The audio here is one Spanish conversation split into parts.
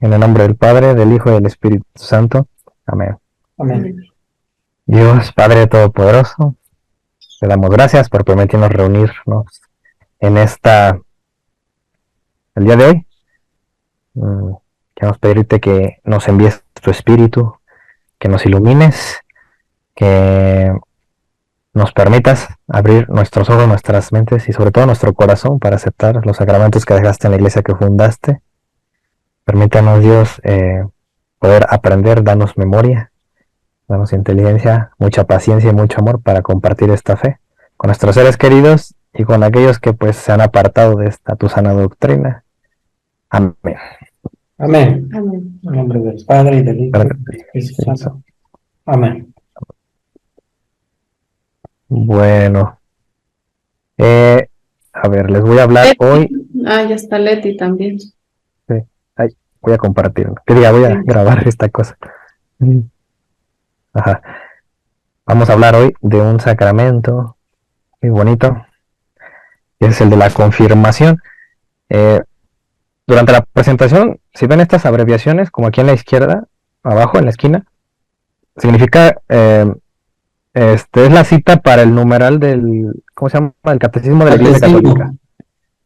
En el nombre del Padre, del Hijo y del Espíritu Santo. Amén. Amén. Dios, Padre Todopoderoso, te damos gracias por permitirnos reunirnos en el día de hoy. Queremos pedirte que nos envíes tu Espíritu, que nos ilumines, que nos permitas abrir nuestros ojos, nuestras mentes y sobre todo nuestro corazón para aceptar los sacramentos que dejaste en la iglesia que fundaste. Permítanos, Dios, poder aprender, darnos memoria, darnos inteligencia, mucha paciencia y mucho amor para compartir esta fe con nuestros seres queridos y con aquellos que pues se han apartado de esta tu sana doctrina. Amén. Amén. Amén. En nombre del Padre y del Hijo y Padre, del Espíritu Santo. Amén. Bueno, a ver, les voy a hablar hoy. Ah, ya está Leti también. Voy a compartir, voy a Sí. grabar esta cosa. Ajá. Vamos a hablar hoy de un sacramento muy bonito, que es el de la confirmación. Durante la presentación, si ven estas abreviaciones, como aquí en la izquierda, abajo en la esquina, significa, es la cita para el numeral del, ¿cómo se llama? El Catecismo de la Iglesia Católica.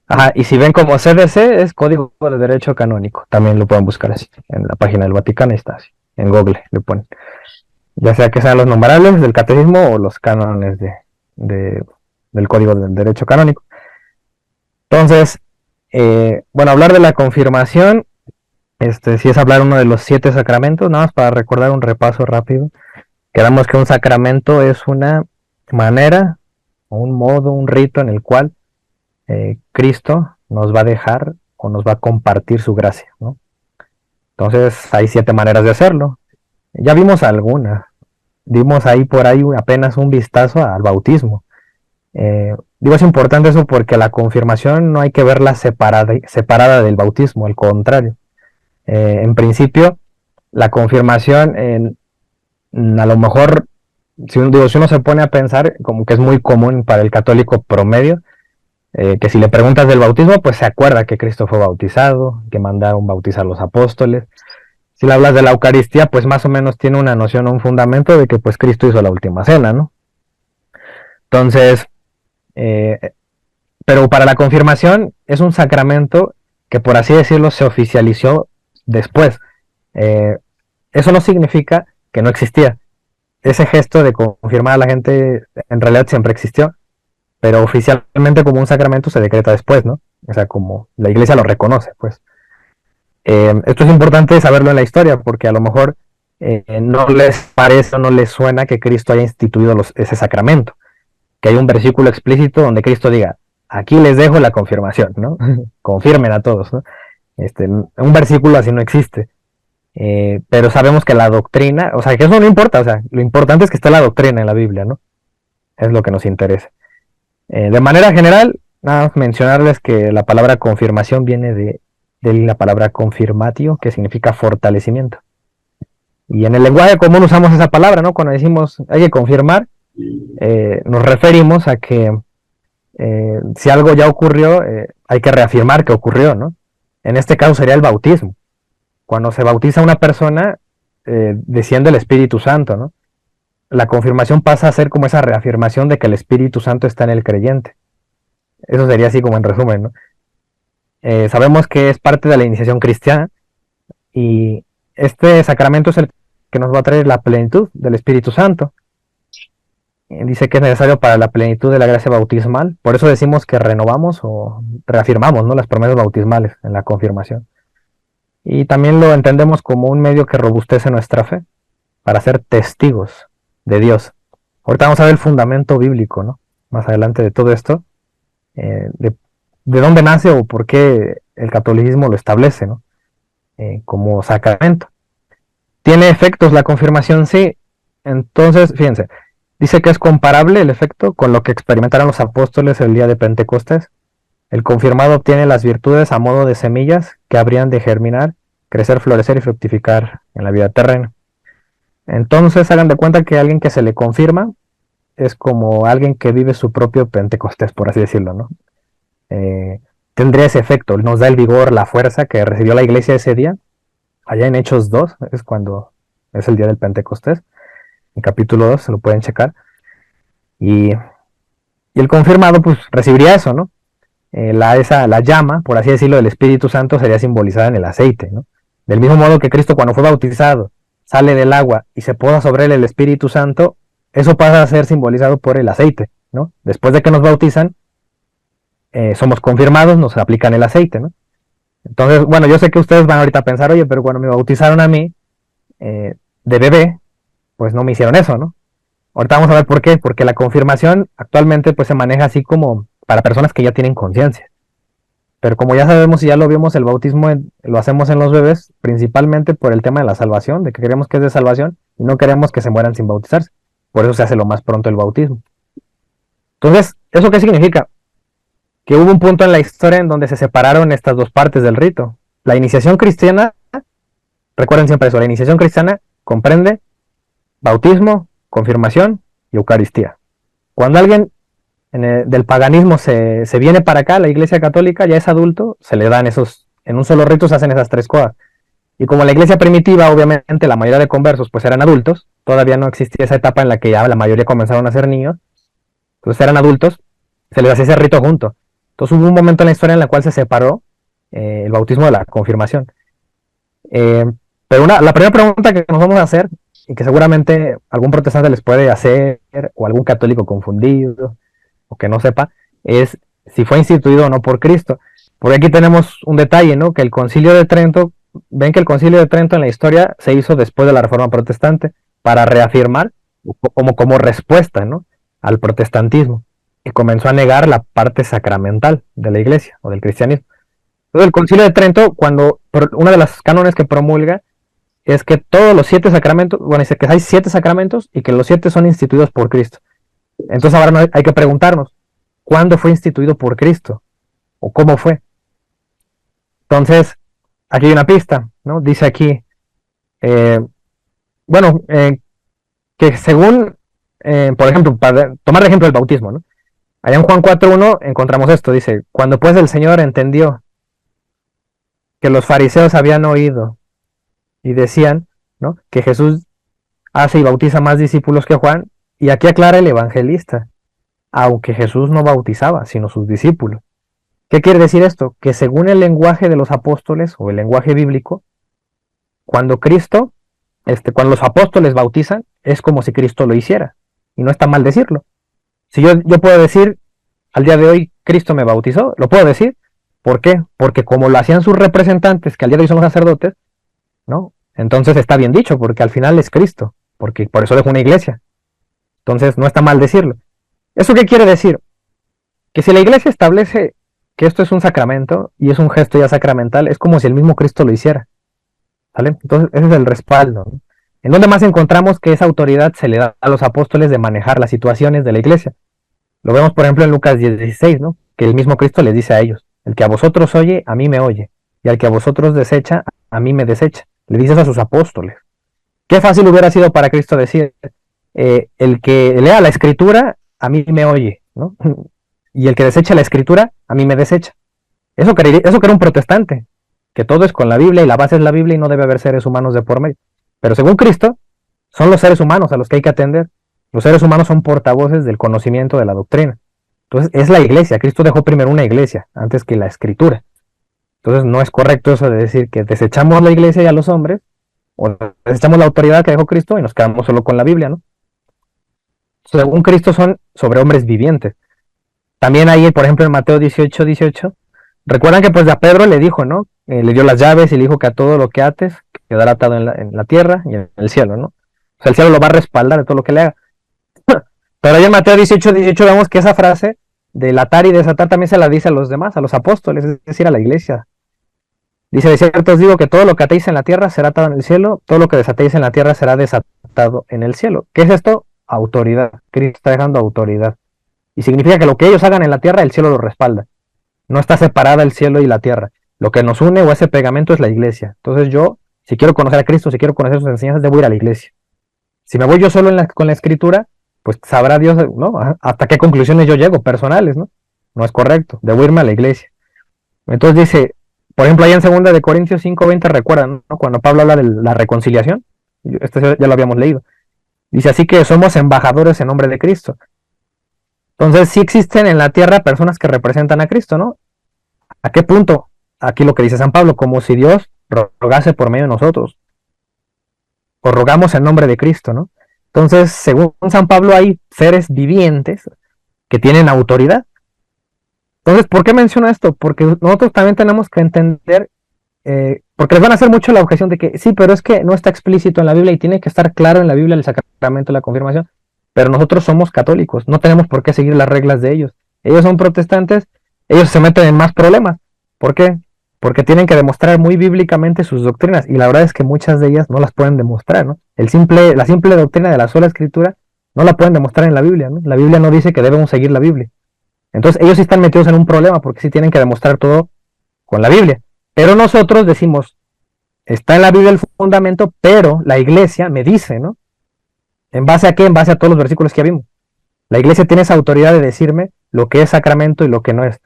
Ajá, y si ven como CDC es Código de Derecho Canónico, también lo pueden buscar así, en la página del Vaticano está así, en Google le ponen. Ya sea que sean los numerales del Catecismo o los cánones del Código del Derecho Canónico. Entonces, bueno, hablar de la confirmación, sí es hablar uno de los 7 sacramentos, nada más para recordar un repaso rápido. Quedamos que un sacramento es una manera, un modo, un rito en el cual Cristo nos va a dejar o nos va a compartir su gracia, ¿no? Entonces hay 7 maneras de hacerlo. Ya vimos algunas. Dimos ahí por ahí apenas un vistazo al bautismo. Digo, es importante eso porque la confirmación no hay que verla separada del bautismo, al contrario. En principio, la confirmación, a lo mejor, si uno se pone a pensar, como que es muy común para el católico promedio, que si le preguntas del bautismo, pues se acuerda que Cristo fue bautizado, que mandaron bautizar los apóstoles. Si le hablas de la Eucaristía, pues más o menos tiene una noción o un fundamento de que pues Cristo hizo la última cena, ¿no? Entonces, pero para la confirmación es un sacramento que por así decirlo se oficializó después. Eso no significa que no existía. Ese gesto de confirmar a la gente en realidad siempre existió, pero oficialmente como un sacramento se decreta después, ¿no? O sea, como la iglesia lo reconoce, pues. Esto es importante saberlo en la historia, porque a lo mejor no les parece o no les suena que Cristo haya instituido ese sacramento, que hay un versículo explícito donde Cristo diga, aquí les dejo la confirmación, ¿no? Confirmen a todos, ¿no? Un versículo así no existe. Pero sabemos que la doctrina, o sea, que eso no importa, o sea, lo importante es que esté la doctrina en la Biblia, ¿no? Es lo que nos interesa. De manera general, nada más mencionarles que la palabra confirmación viene de la palabra confirmatio, que significa fortalecimiento. Y en el lenguaje común usamos esa palabra, ¿no? Cuando decimos hay que confirmar, nos referimos a que si algo ya ocurrió, hay que reafirmar que ocurrió, ¿no? En este caso sería el bautismo. Cuando se bautiza una persona, desciende el Espíritu Santo, ¿no? La confirmación pasa a ser como esa reafirmación de que el Espíritu Santo está en el creyente. Eso sería así como en resumen, ¿no? Sabemos que es parte de la iniciación cristiana y este sacramento es el que nos va a traer la plenitud del Espíritu Santo. Dice que es necesario para la plenitud de la gracia bautismal, por eso decimos que renovamos o reafirmamos, ¿no?, las promesas bautismales en la confirmación. Y también lo entendemos como un medio que robustece nuestra fe para ser testigos de Dios. Ahorita vamos a ver el fundamento bíblico, ¿no?, más adelante de todo esto, de dónde nace o por qué el catolicismo lo establece, ¿no?, como sacramento. ¿Tiene efectos la confirmación? Sí. Entonces, fíjense, dice que es comparable el efecto con lo que experimentaron los apóstoles el día de Pentecostés. El confirmado obtiene las virtudes a modo de semillas que habrían de germinar, crecer, florecer y fructificar en la vida terrena. Entonces, hagan de cuenta que alguien que se le confirma es como alguien que vive su propio Pentecostés, por así decirlo, ¿no? Tendría ese efecto, nos da el vigor, la fuerza que recibió la iglesia ese día allá en Hechos 2, es cuando es el día del Pentecostés, en capítulo 2, se lo pueden checar, y el confirmado pues recibiría eso, ¿no? La llama, por así decirlo, del Espíritu Santo sería simbolizada en el aceite, ¿no? Del mismo modo que Cristo cuando fue bautizado sale del agua y se posa sobre él el Espíritu Santo, eso pasa a ser simbolizado por el aceite, ¿no? Después de que nos bautizan, somos confirmados, nos aplican el aceite, ¿no? Entonces, bueno, yo sé que ustedes van ahorita a pensar, oye, pero cuando me bautizaron a mí, de bebé, pues no me hicieron eso, ¿no? Ahorita vamos a ver por qué, porque la confirmación actualmente pues se maneja así como para personas que ya tienen conciencia. Pero como ya sabemos y ya lo vimos, el bautismo lo hacemos en los bebés principalmente por el tema de la salvación, de que queremos que es de salvación y no queremos que se mueran sin bautizarse. Por eso se hace lo más pronto el bautismo. Entonces, ¿eso qué significa? Que hubo un punto en la historia en donde se separaron estas dos partes del rito. La iniciación cristiana, recuerden siempre eso, la iniciación cristiana comprende bautismo, confirmación y Eucaristía. Cuando alguien del paganismo se viene para acá, la Iglesia Católica, ya es adulto, se le dan esos, en un solo rito se hacen esas tres cosas. Y como la Iglesia primitiva, obviamente la mayoría de conversos pues eran adultos, todavía no existía esa etapa en la que ya la mayoría comenzaron a ser niños, entonces eran adultos, se les hacía ese rito junto. Entonces hubo un momento en la historia en la cual se separó el bautismo de la confirmación. Pero la primera pregunta que nos vamos a hacer, y que seguramente algún protestante les puede hacer, o algún católico confundido, o que no sepa, es si fue instituido o no por Cristo. Porque aquí tenemos un detalle, ¿no? Que el Concilio de Trento, ven que el Concilio de Trento en la historia se hizo después de la Reforma Protestante para reafirmar como respuesta, ¿no? Al protestantismo, y comenzó a negar la parte sacramental de la Iglesia o del cristianismo. Entonces el Concilio de Trento, cuando una de las cánones que promulga es que todos los 7 sacramentos, bueno, dice que hay 7 sacramentos y que los 7 son instituidos por Cristo. Entonces ahora hay que preguntarnos, ¿cuándo fue instituido por Cristo? ¿O cómo fue? Entonces, aquí hay una pista, ¿no? Dice aquí, bueno, que según, por ejemplo, para tomar de ejemplo el bautismo, ¿no? Allá en Juan 4.1 encontramos esto, dice, cuando pues el Señor entendió que los fariseos habían oído y decían, ¿no? Que Jesús hace y bautiza más discípulos que Juan, y aquí aclara el evangelista, aunque Jesús no bautizaba, sino sus discípulos. ¿Qué quiere decir esto? Que según el lenguaje de los apóstoles, o el lenguaje bíblico, cuando cuando los apóstoles bautizan, es como si Cristo lo hiciera, y no está mal decirlo. Si yo puedo decir, al día de hoy, Cristo me bautizó, lo puedo decir. ¿Por qué? Porque como lo hacían sus representantes, que al día de hoy son los sacerdotes, ¿no? Entonces está bien dicho, porque al final es Cristo, porque por eso dejó una iglesia. Entonces no está mal decirlo. ¿Eso qué quiere decir? Que si la iglesia establece que esto es un sacramento y es un gesto ya sacramental, es como si el mismo Cristo lo hiciera. ¿Vale? Entonces ese es el respaldo, ¿no? ¿En dónde más encontramos que esa autoridad se le da a los apóstoles de manejar las situaciones de la iglesia? Lo vemos por ejemplo en Lucas 10:16, ¿no? Que el mismo Cristo les dice a ellos, el que a vosotros oye, a mí me oye, y al que a vosotros desecha, a mí me desecha. Le dices a sus apóstoles. Qué fácil hubiera sido para Cristo decir, el que lea la escritura, a mí me oye, ¿no? Y el que desecha la escritura, a mí me desecha. Eso que era un protestante, que todo es con la Biblia y la base es la Biblia y no debe haber seres humanos de por medio. Pero según Cristo, son los seres humanos a los que hay que atender. Los seres humanos son portavoces del conocimiento de la doctrina. Entonces es la iglesia. Cristo dejó primero una iglesia antes que la escritura. Entonces no es correcto eso de decir que desechamos la iglesia y a los hombres, o desechamos la autoridad que dejó Cristo y nos quedamos solo con la Biblia, ¿no? Según Cristo son sobre hombres vivientes. También ahí, por ejemplo, en Mateo 18:18, recuerdan que pues a Pedro le dijo, ¿no? Le dio las llaves y le dijo que a todo lo que ates quedará atado en la tierra y en el cielo, ¿no? O sea, el cielo lo va a respaldar de todo lo que le haga. Pero ahí en Mateo 18:18 vemos que esa frase del atar y desatar también se la dice a los demás, a los apóstoles, es decir, a la iglesia. Dice, de cierto os digo que todo lo que atéis en la tierra será atado en el cielo, todo lo que desatéis en la tierra será desatado en el cielo. ¿Qué es esto? Autoridad. Cristo está dejando autoridad. Y significa que lo que ellos hagan en la tierra, el cielo lo respalda. No está separada el cielo y la tierra. Lo que nos une o ese pegamento es la iglesia. Entonces yo, si quiero conocer a Cristo, si quiero conocer sus enseñanzas, debo ir a la iglesia. Si me voy yo solo con la escritura, pues sabrá Dios, ¿no? Hasta qué conclusiones yo llego, personales, ¿no? No es correcto. Debo irme a la iglesia. Entonces dice, Por ejemplo, ahí en 2 Corintios 5:20 recuerdan, ¿no? Cuando Pablo habla de la reconciliación, este ya lo habíamos leído. Dice así que somos embajadores en nombre de Cristo. Entonces sí existen en la tierra personas que representan a Cristo, ¿no? ¿A qué punto? Aquí lo que dice San Pablo, como si Dios rogase por medio de nosotros, o rogamos en nombre de Cristo, ¿no? Entonces, según San Pablo, hay seres vivientes que tienen autoridad. Entonces, ¿por qué menciono esto? Porque nosotros también tenemos que entender, porque les van a hacer mucho la objeción de que sí, pero es que no está explícito en la Biblia y tiene que estar claro en la Biblia el sacramento de la confirmación. Pero nosotros somos católicos, no tenemos por qué seguir las reglas de ellos. Ellos son protestantes, ellos se meten en más problemas. ¿Por qué? Porque tienen que demostrar muy bíblicamente sus doctrinas, y la verdad es que muchas de ellas no las pueden demostrar, ¿no? La simple doctrina de la sola escritura no la pueden demostrar en la Biblia, ¿no? La Biblia no dice que debemos seguir la Biblia. Entonces ellos sí están metidos en un problema porque sí tienen que demostrar todo con la Biblia. Pero nosotros decimos, está en la Biblia el fundamento, pero la iglesia me dice, ¿no? ¿En base a qué? En base a todos los versículos que ya vimos. La iglesia tiene esa autoridad de decirme lo que es sacramento y lo que no es.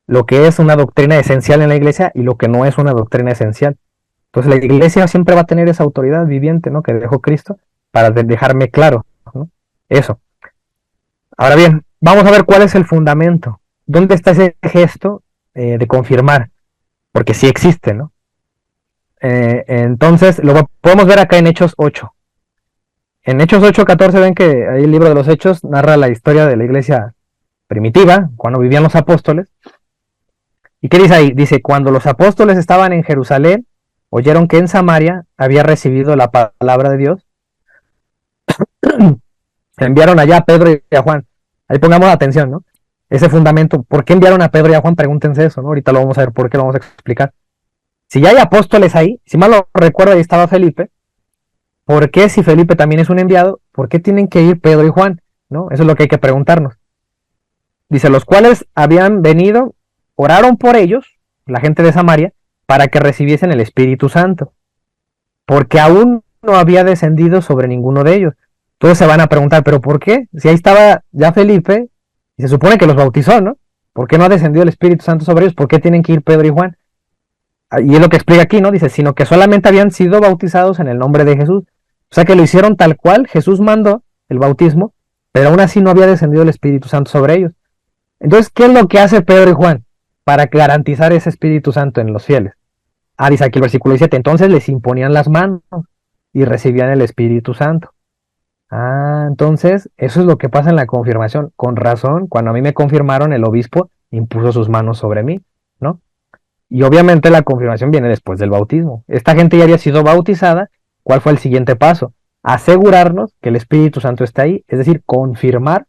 Lo que es una doctrina esencial en la iglesia y lo que no es una doctrina esencial. Entonces la iglesia siempre va a tener esa autoridad viviente, ¿no? Que dejó Cristo para dejarme claro, ¿no? Eso. Ahora bien, vamos a ver cuál es el fundamento. ¿Dónde está ese gesto de confirmar? Porque sí existe, ¿no? Entonces, lo podemos ver acá en Hechos 8. En Hechos 8:14 ven que ahí el libro de los Hechos narra la historia de la iglesia primitiva, cuando vivían los apóstoles. ¿Y qué dice ahí? Dice, cuando los apóstoles estaban en Jerusalén, oyeron que en Samaria había recibido la palabra de Dios, enviaron allá a Pedro y a Juan. Ahí pongamos atención, ¿no? Ese fundamento. ¿Por qué enviaron a Pedro y a Juan? Pregúntense eso, ¿no? Ahorita lo vamos a ver por qué, lo vamos a explicar. Si ya hay apóstoles ahí, si mal lo recuerdo, ahí estaba Felipe. ¿Por qué, si Felipe también es un enviado, por qué tienen que ir Pedro y Juan? ¿No? Eso es lo que hay que preguntarnos. Dice, los cuales habían venido, oraron por ellos, la gente de Samaria, para que recibiesen el Espíritu Santo, porque aún no había descendido sobre ninguno de ellos. Entonces se van a preguntar, ¿pero por qué? Si ahí estaba ya Felipe, y se supone que los bautizó, ¿no? ¿Por qué no ha descendido el Espíritu Santo sobre ellos? ¿Por qué tienen que ir Pedro y Juan? Y es lo que explica aquí, ¿no? Dice, sino que solamente habían sido bautizados en el nombre de Jesús. O sea que lo hicieron tal cual, Jesús mandó el bautismo, pero aún así no había descendido el Espíritu Santo sobre ellos. Entonces, ¿qué es lo que hace Pedro y Juan para garantizar ese Espíritu Santo en los fieles? Dice aquí el versículo 17, entonces les imponían las manos y recibían el Espíritu Santo. Entonces, eso es lo que pasa en la confirmación. Con razón, cuando a mí me confirmaron, el obispo impuso sus manos sobre mí, ¿no? Y obviamente la confirmación viene después del bautismo. Esta gente ya había sido bautizada. ¿Cuál fue el siguiente paso? Asegurarnos que el Espíritu Santo está ahí, es decir, confirmar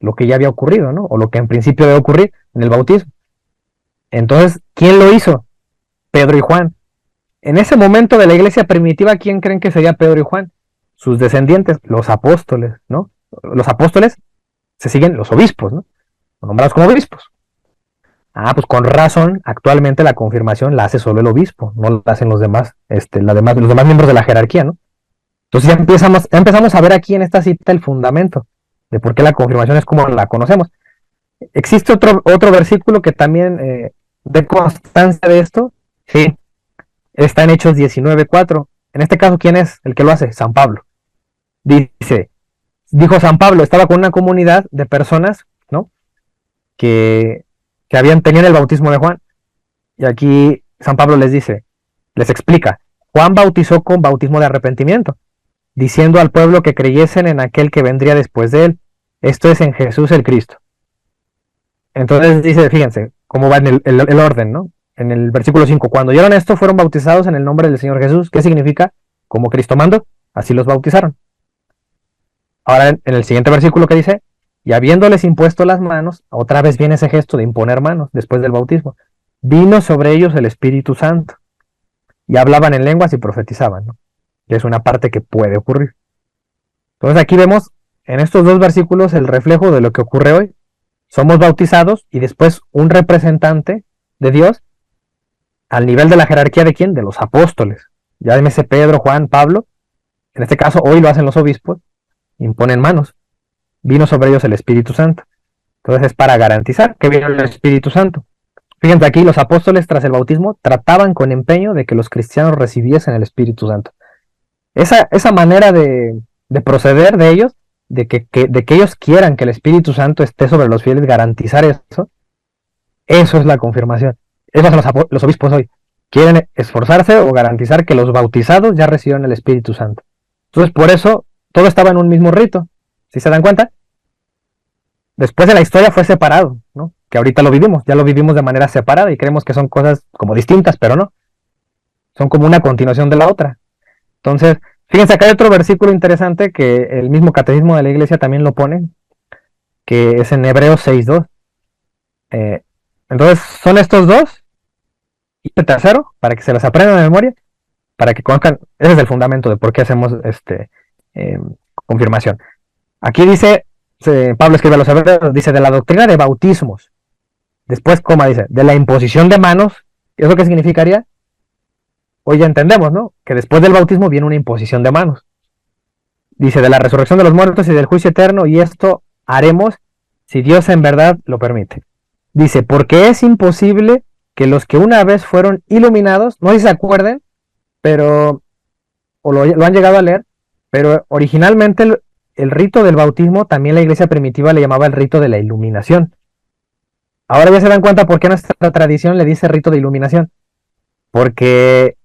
lo que ya había ocurrido, ¿no? O lo que en principio debe ocurrir en el bautismo. Entonces, ¿quién lo hizo? Pedro y Juan. En ese momento de la iglesia primitiva, ¿quién creen que sería Pedro y Juan? Sus descendientes, los apóstoles, ¿no? Los apóstoles se siguen los obispos, ¿no? Nombrados como obispos. Pues con razón, actualmente la confirmación la hace solo el obispo, no la hacen los demás, los demás miembros de la jerarquía, ¿no? Entonces ya empezamos a ver aquí en esta cita el fundamento de por qué la confirmación es como la conocemos. Existe otro versículo que también dé constancia de esto, sí, está en Hechos 19:4. En este caso, ¿quién es el que lo hace? San Pablo. Dijo San Pablo, estaba con una comunidad de personas, ¿no? Que tenían el bautismo de Juan. Y aquí San Pablo les explica, Juan bautizó con bautismo de arrepentimiento, diciendo al pueblo que creyesen en aquel que vendría después de él, esto es en Jesús el Cristo. Entonces dice, fíjense cómo va en el orden, ¿no? En el versículo 5, cuando oyeron esto fueron bautizados en el nombre del Señor Jesús. ¿Qué significa? Como Cristo mandó, así los bautizaron. Ahora en el siguiente versículo que dice, y habiéndoles impuesto las manos, otra vez viene ese gesto de imponer manos después del bautismo, vino sobre ellos el Espíritu Santo, y hablaban en lenguas y profetizaban, ¿no? Y es una parte que puede ocurrir. Entonces aquí vemos en estos dos versículos el reflejo de lo que ocurre hoy. Somos bautizados y después un representante de Dios al nivel de la jerarquía de ¿quién? De los apóstoles. Ya llámese Pedro, Juan, Pablo. En este caso hoy lo hacen los obispos. Imponen manos. Vino sobre ellos el Espíritu Santo. Entonces es para garantizar que vino el Espíritu Santo. Fíjense aquí, los apóstoles tras el bautismo trataban con empeño de que los cristianos recibiesen el Espíritu Santo. Esa manera de proceder de ellos, de que ellos quieran que el Espíritu Santo esté sobre los fieles, garantizar eso es la confirmación. Eso hacen los obispos hoy. Quieren esforzarse o garantizar que los bautizados ya recibieron el Espíritu Santo. Entonces, por eso, todo estaba en un mismo rito. ¿Sí se dan cuenta? Después de la historia fue separado, ¿no? Que ahorita lo vivimos, ya lo vivimos de manera separada y creemos que son cosas como distintas, pero no. Son como una continuación de la otra. Entonces, fíjense, acá hay otro versículo interesante que el mismo catecismo de la iglesia también lo pone, que es en Hebreos 6:2. Entonces, son estos dos y el tercero, para que se las aprendan de memoria, para que conozcan, ese es el fundamento de por qué hacemos confirmación. Aquí dice, Pablo escribe a los hebreos, dice, de la doctrina de bautismos, después, coma, dice, de la imposición de manos. ¿Eso qué significaría? Hoy ya entendemos, ¿no? Que después del bautismo viene una imposición de manos. Dice, de la resurrección de los muertos y del juicio eterno, y esto haremos si Dios en verdad lo permite. Dice, porque es imposible que los que una vez fueron iluminados, no sé si se acuerden, pero, o lo han llegado a leer, pero originalmente el rito del bautismo también la iglesia primitiva le llamaba el rito de la iluminación. Ahora ya se dan cuenta por qué nuestra tradición le dice rito de iluminación. Porque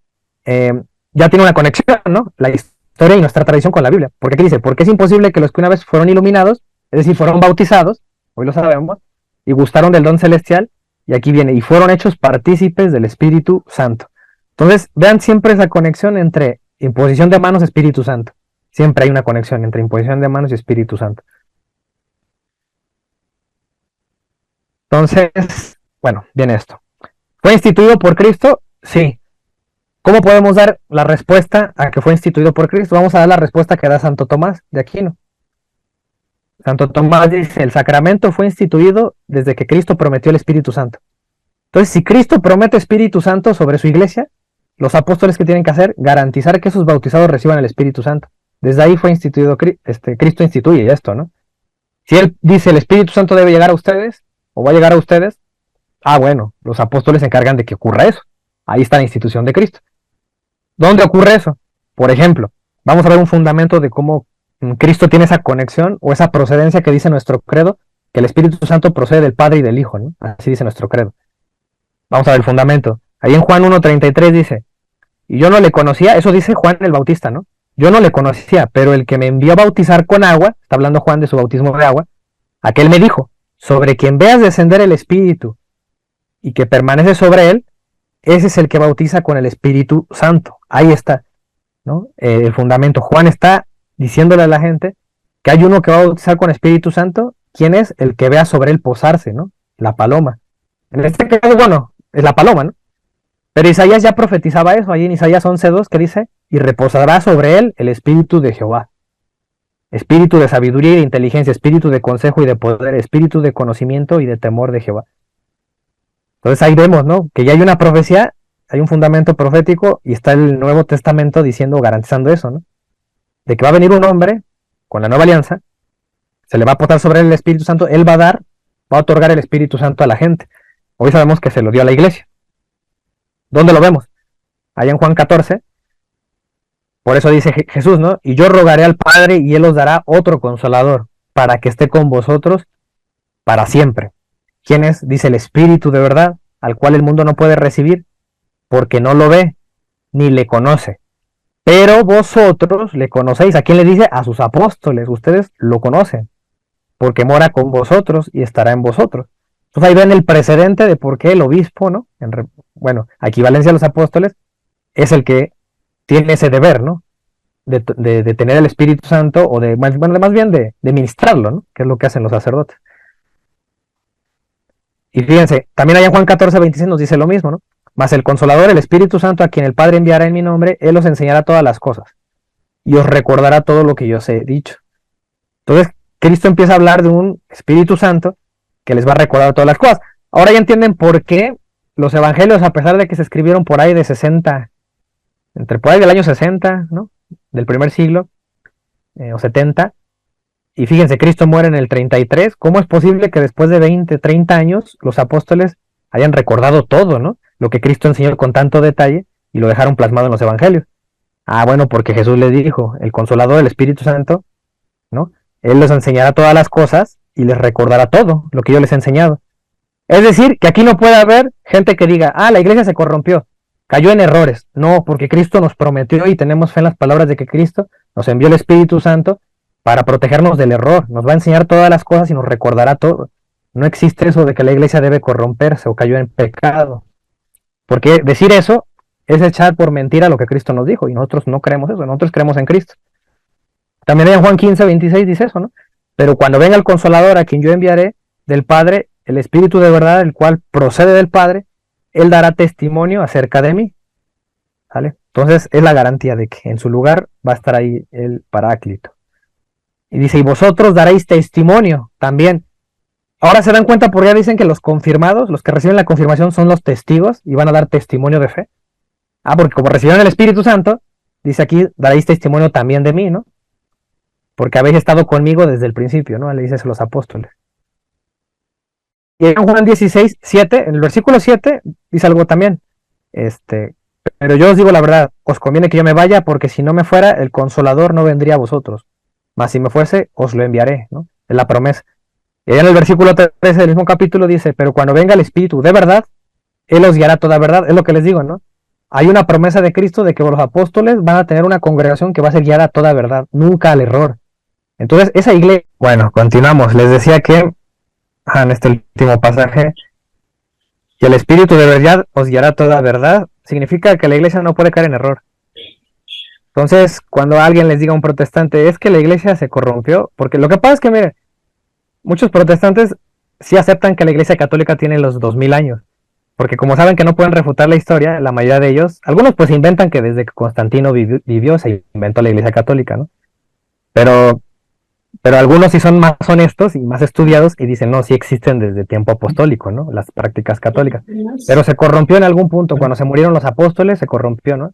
ya tiene una conexión, ¿no? La historia y nuestra tradición con la Biblia. Porque aquí dice, porque es imposible que los que una vez fueron iluminados, es decir, fueron bautizados, hoy lo sabemos, y gustaron del don celestial, y aquí viene, y fueron hechos partícipes del Espíritu Santo. Entonces, vean siempre esa conexión entre imposición de manos y Espíritu Santo. Siempre hay una conexión entre imposición de manos y Espíritu Santo. Entonces, bueno, viene esto. ¿Fue instituido por Cristo? Sí. ¿Cómo podemos dar la respuesta a que fue instituido por Cristo? Vamos a dar la respuesta que da Santo Tomás de Aquino. Santo Tomás dice, el sacramento fue instituido desde que Cristo prometió el Espíritu Santo. Entonces, si Cristo promete Espíritu Santo sobre su iglesia, los apóstoles, ¿qué tienen que hacer? Garantizar que sus bautizados reciban el Espíritu Santo. Desde ahí fue instituido, Cristo instituye esto, ¿no? Si Él dice, el Espíritu Santo debe llegar a ustedes, o va a llegar a ustedes, bueno, los apóstoles se encargan de que ocurra eso. Ahí está la institución de Cristo. ¿Dónde ocurre eso? Por ejemplo, vamos a ver un fundamento de cómo Cristo tiene esa conexión o esa procedencia que dice nuestro credo, que el Espíritu Santo procede del Padre y del Hijo, ¿no? Así dice nuestro credo. Vamos a ver el fundamento. Ahí en Juan 1:33 dice, y yo no le conocía, eso dice Juan el Bautista, ¿no? Yo no le conocía, pero el que me envió a bautizar con agua, está hablando Juan de su bautismo de agua, aquel me dijo, sobre quien veas descender el Espíritu y que permanece sobre él, ese es el que bautiza con el Espíritu Santo. Ahí está, ¿no? El fundamento. Juan está diciéndole a la gente que hay uno que va a bautizar con Espíritu Santo. ¿Quién es? El que vea sobre él posarse, ¿no? La paloma. En este caso, bueno, es la paloma, ¿no? Pero Isaías ya profetizaba eso, ahí en Isaías 11:2, que dice, y reposará sobre él el Espíritu de Jehová. Espíritu de sabiduría y de inteligencia, espíritu de consejo y de poder, espíritu de conocimiento y de temor de Jehová. Entonces ahí vemos, ¿no? Que ya hay una profecía, hay un fundamento profético y está el Nuevo Testamento diciendo, garantizando eso, ¿no? De que va a venir un hombre con la nueva alianza, se le va a posar sobre él el Espíritu Santo, él va a otorgar el Espíritu Santo a la gente. Hoy sabemos que se lo dio a la iglesia. ¿Dónde lo vemos? Allá en Juan 14. Por eso dice Jesús, ¿no? Y yo rogaré al Padre y Él os dará otro consolador para que esté con vosotros para siempre. ¿Quién es? Dice el Espíritu de verdad, al cual el mundo no puede recibir, porque no lo ve, ni le conoce. Pero vosotros le conocéis. ¿A quién le dice? A sus apóstoles. Ustedes lo conocen, porque mora con vosotros y estará en vosotros. Entonces ahí ven el precedente de por qué el obispo, ¿no? Bueno, a equivalencia a los apóstoles, es el que tiene ese deber, ¿no? De tener el Espíritu Santo, o más bien de ministrarlo, ¿no? Que es lo que hacen los sacerdotes. Y fíjense, también allá en Juan 14:26 nos dice lo mismo, ¿no? Mas el Consolador, el Espíritu Santo, a quien el Padre enviará en mi nombre, Él os enseñará todas las cosas y os recordará todo lo que yo os he dicho. Entonces, Cristo empieza a hablar de un Espíritu Santo que les va a recordar todas las cosas. Ahora ya entienden por qué los evangelios, a pesar de que se escribieron por ahí de 60, entre por ahí del año 60, ¿no? Del primer siglo, o 70, y fíjense, Cristo muere en el 33, ¿cómo es posible que después de 20, 30 años los apóstoles hayan recordado todo, ¿no? Lo que Cristo enseñó con tanto detalle y lo dejaron plasmado en los evangelios. Ah, bueno, porque Jesús les dijo, el Consolador, el Espíritu Santo, ¿no? Él les enseñará todas las cosas y les recordará todo lo que yo les he enseñado. Es decir, que aquí no puede haber gente que diga, ah, la iglesia se corrompió, cayó en errores. No, porque Cristo nos prometió y tenemos fe en las palabras de que Cristo nos envió el Espíritu Santo para protegernos del error. Nos va a enseñar todas las cosas y nos recordará todo. No existe eso de que la iglesia debe corromperse o cayó en pecado. Porque decir eso es echar por mentira lo que Cristo nos dijo y nosotros no creemos eso, nosotros creemos en Cristo. También en Juan 15:26 dice eso, ¿no? Pero cuando venga el Consolador a quien yo enviaré del Padre, el Espíritu de verdad, el cual procede del Padre, Él dará testimonio acerca de mí. ¿Vale? Entonces es la garantía de que en su lugar va a estar ahí el Paráclito. Y dice, y vosotros daréis testimonio también. Ahora se dan cuenta porque ya dicen que los confirmados, los que reciben la confirmación son los testigos y van a dar testimonio de fe. Ah, porque como recibieron el Espíritu Santo, dice aquí, daréis testimonio también de mí, ¿no? Porque habéis estado conmigo desde el principio, ¿no? Le dice a los apóstoles. Y en Juan 16:7, en el versículo 7, dice algo también. Pero yo os digo la verdad, os conviene que yo me vaya, porque si no me fuera, el Consolador no vendría a vosotros. Mas si me fuese, os lo enviaré, ¿no? Es la promesa. Y en el versículo 13 del mismo capítulo dice, pero cuando venga el Espíritu de verdad, Él os guiará toda verdad. Es lo que les digo, ¿no? Hay una promesa de Cristo de que los apóstoles van a tener una congregación que va a ser guiada a toda verdad, nunca al error. Entonces, esa iglesia... Bueno, continuamos. Les decía que, en este último pasaje, y el Espíritu de verdad os guiará toda verdad, significa que la iglesia no puede caer en error. Entonces, cuando alguien les diga a un protestante, es que la iglesia se corrompió, porque lo que pasa es que, mire, muchos protestantes sí aceptan que la iglesia católica tiene los 2000 años, porque como saben que no pueden refutar la historia, la mayoría de ellos, algunos pues inventan que desde que Constantino vivió se inventó la iglesia católica, ¿no? Pero algunos sí son más honestos y más estudiados y dicen, no, sí existen desde tiempo apostólico, ¿no? Las prácticas católicas. Pero se corrompió en algún punto, cuando se murieron los apóstoles, se corrompió, ¿no?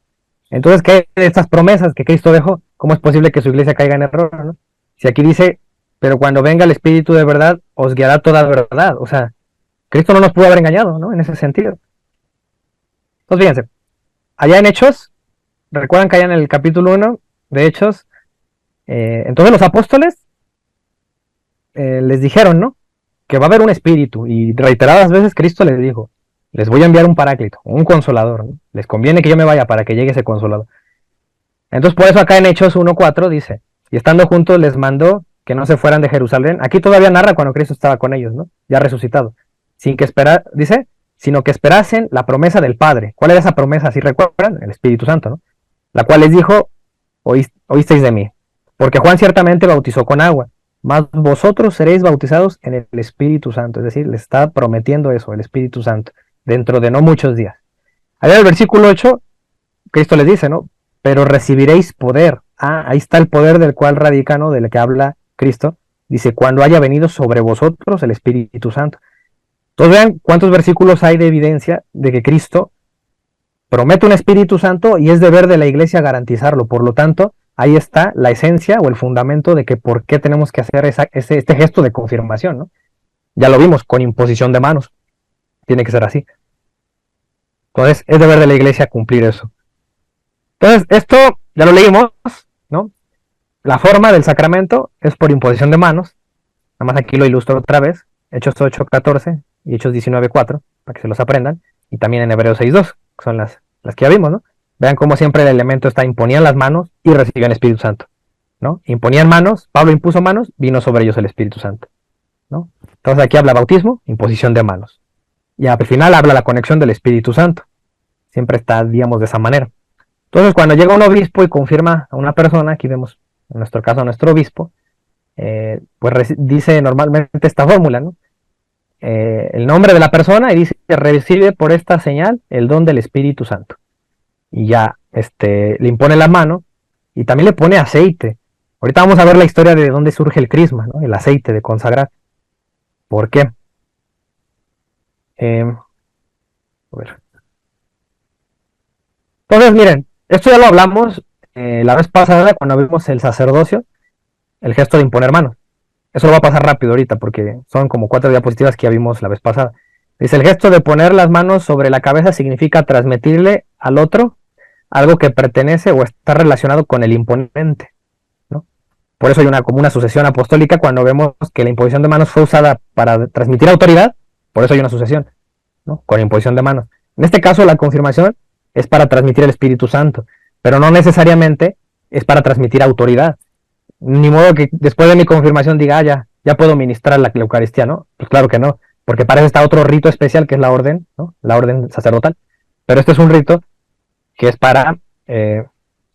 Entonces, ¿qué hay de estas promesas que Cristo dejó? ¿Cómo es posible que su iglesia caiga en error, ¿no? Si aquí dice, pero cuando venga el Espíritu de verdad, os guiará toda verdad. O sea, Cristo no nos pudo haber engañado, ¿no? En ese sentido. Entonces, fíjense, allá en Hechos, recuerdan que allá en el capítulo 1 de Hechos, entonces los apóstoles les dijeron, ¿no? Que va a haber un espíritu, y reiteradas veces Cristo les dijo, les voy a enviar un paráclito, un consolador, ¿no? Les conviene que yo me vaya para que llegue ese consolador. Entonces por eso acá en Hechos 1:4 dice, y estando juntos les mandó que no se fueran de Jerusalén. Aquí todavía narra cuando Cristo estaba con ellos, ¿no? Ya resucitado. Sin que esperar, dice, sino que esperasen la promesa del Padre. ¿Cuál era esa promesa? Si recuerdan, el Espíritu Santo, ¿no? La cual les dijo, oísteis de mí, porque Juan ciertamente bautizó con agua, mas vosotros seréis bautizados en el Espíritu Santo. Es decir, les está prometiendo eso, el Espíritu Santo, dentro de no muchos días. Allá en el versículo 8, Cristo les dice, ¿no? Pero recibiréis poder. Ah, ahí está el poder del cual radica, ¿no? Del que habla Cristo. Dice, cuando haya venido sobre vosotros el Espíritu Santo. Entonces vean cuántos versículos hay de evidencia de que Cristo promete un Espíritu Santo y es deber de la iglesia garantizarlo. Por lo tanto, ahí está la esencia o el fundamento de que por qué tenemos que hacer este gesto de confirmación, ¿no? Ya lo vimos, con imposición de manos. Tiene que ser así. Entonces, es deber de la iglesia cumplir eso. Entonces, esto ya lo leímos, ¿no? La forma del sacramento es por imposición de manos. Nada más aquí lo ilustro otra vez. Hechos 8:14 y Hechos 19:4, para que se los aprendan. Y también en Hebreos 6:2, que son las que ya vimos, ¿no? Vean cómo siempre el elemento está, imponían las manos y recibían el Espíritu Santo, ¿no? Imponían manos, Pablo impuso manos, vino sobre ellos el Espíritu Santo, ¿no? Entonces aquí habla bautismo, imposición de manos. Y al final habla la conexión del Espíritu Santo. Siempre está, digamos, de esa manera. Entonces cuando llega un obispo y confirma a una persona, aquí vemos en nuestro caso a nuestro obispo, pues dice normalmente esta fórmula, ¿no? El nombre de la persona y dice que recibe por esta señal el don del Espíritu Santo. Y ya le impone la mano y también le pone aceite. Ahorita vamos a ver la historia de dónde surge el crisma, ¿no? El aceite de consagrar. ¿Por qué? A ver. Entonces, miren, esto ya lo hablamos la vez pasada cuando vimos el sacerdocio, el gesto de imponer manos. Eso lo va a pasar rápido ahorita porque son como 4 diapositivas que ya vimos la vez pasada. Dice, el gesto de poner las manos sobre la cabeza significa transmitirle al otro algo que pertenece o está relacionado con el imponente, ¿no? Por eso hay como una sucesión apostólica cuando vemos que la imposición de manos fue usada para transmitir autoridad, por eso hay una sucesión, ¿no? Con imposición de manos. En este caso, la confirmación es para transmitir el Espíritu Santo, pero no necesariamente es para transmitir autoridad. Ni modo que después de mi confirmación diga, ya puedo ministrar la Eucaristía, ¿no? Pues claro que no, porque para eso está otro rito especial que es la orden, ¿no? La orden sacerdotal. Pero este es un rito que es para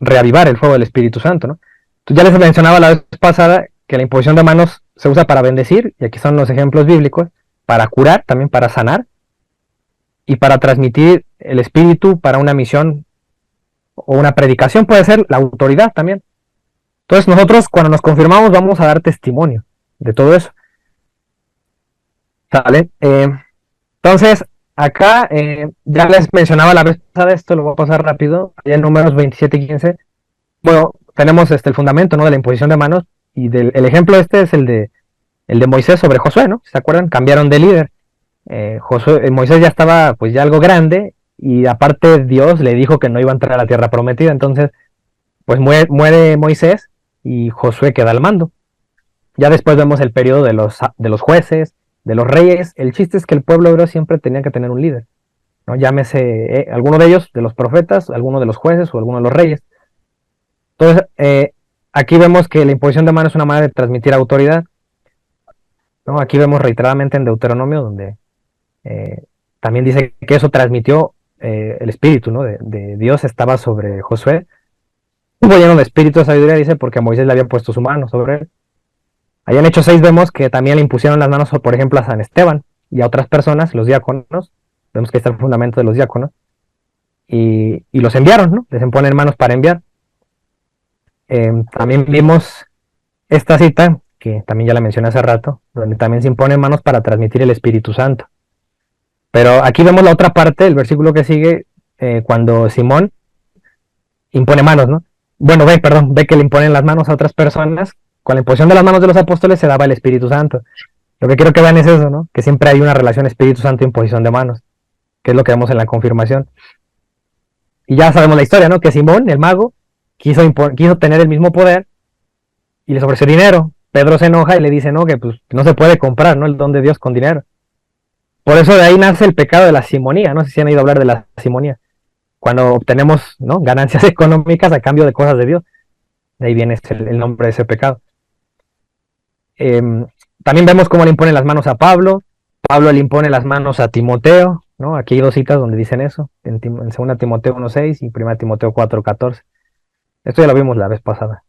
reavivar el fuego del Espíritu Santo, ¿no? Entonces, ya les mencionaba la vez pasada que la imposición de manos se usa para bendecir, y aquí son los ejemplos bíblicos, para curar, también para sanar, y para transmitir el Espíritu para una misión o una predicación, puede ser la autoridad también. Entonces nosotros cuando nos confirmamos vamos a dar testimonio de todo eso. ¿Sale? Entonces, acá ya les mencionaba la vez pasada, esto lo voy a pasar rápido, allá en números 27 y 15. Bueno, tenemos el fundamento, ¿no?, de la imposición de manos, y el ejemplo este es el de Moisés sobre Josué, ¿no? ¿Se acuerdan? Cambiaron de líder. Moisés ya estaba pues ya algo grande, y aparte Dios le dijo que no iba a entrar a la tierra prometida, entonces pues muere Moisés y Josué queda al mando. Ya después vemos el periodo de los jueces, de los reyes. El chiste es que el pueblo hebreo siempre tenía que tener un líder, ¿no? Llámese alguno de ellos, de los profetas, alguno de los jueces o alguno de los reyes. Entonces, aquí vemos que la imposición de manos es una manera de transmitir autoridad, ¿no? Aquí vemos reiteradamente en Deuteronomio, donde también dice que eso transmitió el espíritu, ¿no?, de Dios estaba sobre Josué. Estuvo lleno de espíritu de sabiduría, dice, porque Moisés le había puesto su mano sobre él. Allá en Hechos 6 vemos que también le impusieron las manos, por ejemplo, a San Esteban y a otras personas, los diáconos. Vemos que está el fundamento de los diáconos. Y los enviaron, ¿no? Les imponen manos para enviar. También vimos esta cita, que también ya la mencioné hace rato, donde también se imponen manos para transmitir el Espíritu Santo. Pero aquí vemos la otra parte, el versículo que sigue, cuando Simón impone manos, ¿no? Bueno, ve que le imponen las manos a otras personas. Con la imposición de las manos de los apóstoles se daba el Espíritu Santo. Lo que quiero que vean es eso, ¿no? Que siempre hay una relación Espíritu Santo e imposición de manos, que es lo que vemos en la confirmación. Y ya sabemos la historia, ¿no? Que Simón, el mago, quiso tener el mismo poder y les ofreció dinero. Pedro se enoja y le dice, no, que pues no se puede comprar, ¿no?, el don de Dios con dinero. Por eso de ahí nace el pecado de la simonía. No sé si han oído hablar de la simonía. Cuando obtenemos, ¿no?, ganancias económicas a cambio de cosas de Dios. De ahí viene el nombre de ese pecado. También vemos cómo le imponen las manos a Pablo. Pablo le impone las manos a Timoteo, ¿no? Aquí hay dos citas donde dicen eso, en 2 Timoteo 1:6 y 1 Timoteo 4:14. Esto ya lo vimos la vez pasada.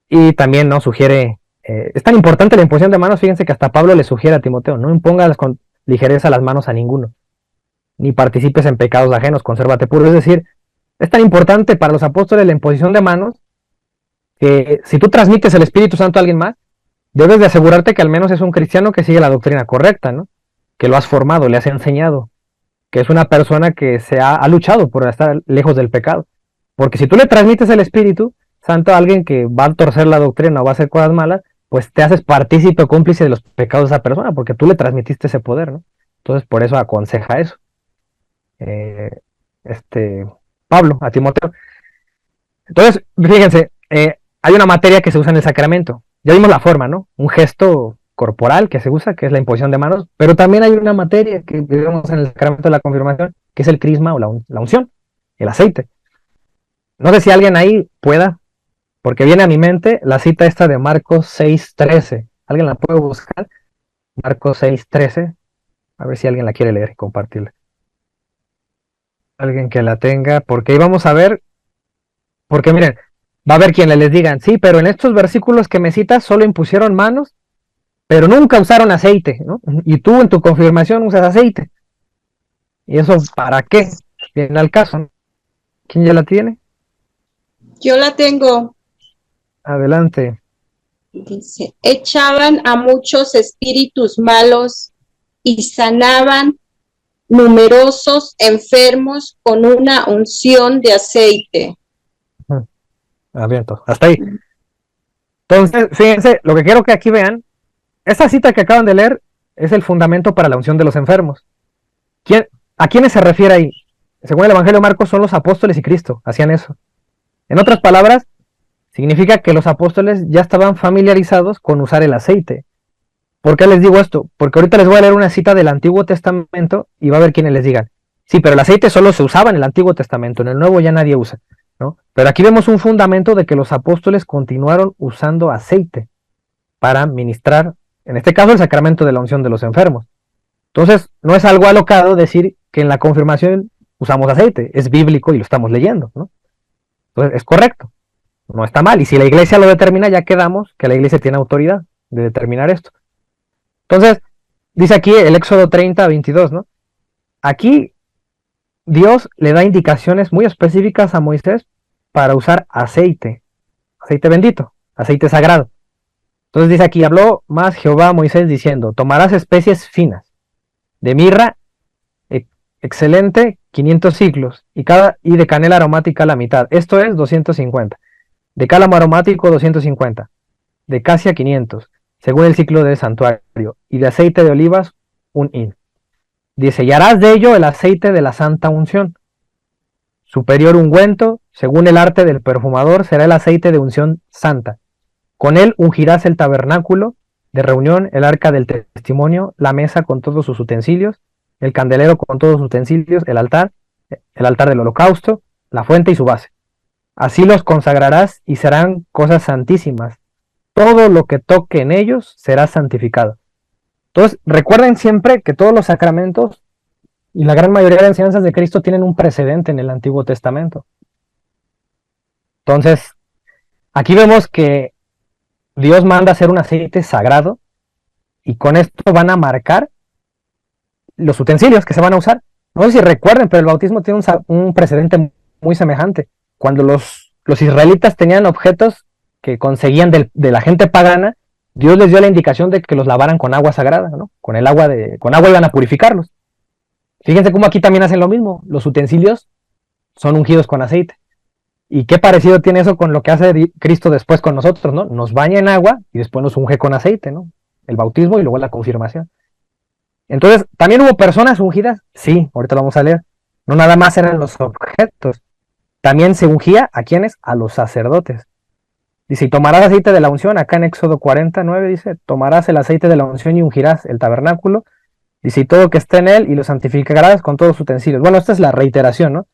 Y también, ¿no?, sugiere, es tan importante la imposición de manos, fíjense que hasta Pablo le sugiere a Timoteo, no impongas con ligereza las manos a ninguno, ni participes en pecados ajenos, consérvate puro. Es decir, es tan importante para los apóstoles la imposición de manos, que si tú transmites el Espíritu Santo a alguien más, debes de asegurarte que al menos es un cristiano que sigue la doctrina correcta, ¿no? Que lo has formado, le has enseñado, que es una persona que se ha luchado por estar lejos del pecado. Porque si tú le transmites el Espíritu Santo a alguien que va a torcer la doctrina o va a hacer cosas malas, pues te haces partícipe o cómplice de los pecados de esa persona, porque tú le transmitiste ese poder, ¿no? Entonces por eso aconseja eso Pablo a Timoteo. Entonces, fíjense, hay una materia que se usa en el sacramento. Ya vimos la forma, ¿no? Un gesto corporal que se usa, que es la imposición de manos, pero también hay una materia que vemos en el sacramento de la confirmación, que es el crisma o la unción, el aceite. No sé si alguien ahí pueda, porque viene a mi mente la cita esta de Marcos 6:13. ¿Alguien la puede buscar? Marcos 6:13. A ver si alguien la quiere leer y compartirla. Alguien que la tenga, porque ahí vamos a ver, porque miren, va a haber quienes les digan, sí, pero en estos versículos que me citas solo impusieron manos, pero nunca usaron aceite, ¿no? Y tú en tu confirmación usas aceite. ¿Y eso para qué? Viene al caso, ¿no? ¿Quién ya la tiene? Yo la tengo. Adelante. Dice, echaban a muchos espíritus malos y sanaban numerosos enfermos con una unción de aceite. Abierto, hasta ahí. Entonces, fíjense, lo que quiero que aquí vean, esa cita que acaban de leer es el fundamento para la unción de los enfermos. ¿A quiénes se refiere ahí? Según el Evangelio de Marcos, son los apóstoles y Cristo, hacían eso. En otras palabras, significa que los apóstoles ya estaban familiarizados con usar el aceite. ¿Por qué les digo esto? Porque ahorita les voy a leer una cita del Antiguo Testamento y va a haber quienes les digan, sí, pero el aceite solo se usaba en el Antiguo Testamento, en el Nuevo ya nadie usa, ¿no? Pero aquí vemos un fundamento de que los apóstoles continuaron usando aceite para ministrar, en este caso, el sacramento de la unción de los enfermos. Entonces, no es algo alocado decir que en la confirmación usamos aceite, es bíblico y lo estamos leyendo, ¿no? Entonces, es correcto, no está mal, y si la iglesia lo determina, ya quedamos que la iglesia tiene autoridad de determinar esto. Entonces, dice aquí el Éxodo 30, 22, ¿no? Aquí Dios le da indicaciones muy específicas a Moisés para usar aceite bendito, aceite sagrado. Entonces dice aquí, habló más Jehová a Moisés diciendo, tomarás especies finas, de mirra excelente 500 ciclos, y de canela aromática la mitad, esto es 250, de cálamo aromático 250, de casia 500, según el ciclo de santuario, y de aceite de olivas 1 hin. Dice, y harás de ello el aceite de la santa unción. Superior ungüento, según el arte del perfumador, será el aceite de unción santa. Con él ungirás el tabernáculo de reunión, el arca del testimonio, la mesa con todos sus utensilios, el candelero con todos sus utensilios, el altar del holocausto, la fuente y su base. Así los consagrarás y serán cosas santísimas. Todo lo que toque en ellos será santificado. Entonces, recuerden siempre que todos los sacramentos y la gran mayoría de enseñanzas de Cristo tienen un precedente en el Antiguo Testamento. Entonces, aquí vemos que Dios manda hacer un aceite sagrado y con esto van a marcar los utensilios que se van a usar. No sé si recuerden, pero el bautismo tiene un precedente muy semejante. Cuando los israelitas tenían objetos que conseguían de la gente pagana, Dios les dio la indicación de que los lavaran con agua sagrada, ¿no? Con agua iban a purificarlos. Fíjense cómo aquí también hacen lo mismo. Los utensilios son ungidos con aceite. ¿Y qué parecido tiene eso con lo que hace Cristo después con nosotros, ¿no? Nos baña en agua y después nos unge con aceite, ¿no? El bautismo y luego la confirmación. Entonces, ¿también hubo personas ungidas? Sí, ahorita lo vamos a leer. No nada más eran los objetos. También se ungía ¿a quiénes? A los sacerdotes. Dice, y tomarás aceite de la unción, acá en Éxodo 49 dice, tomarás el aceite de la unción y ungirás el tabernáculo. Dice, y todo que esté en él y lo santificarás con todos sus utensilios. Bueno, esta es la reiteración, ¿no?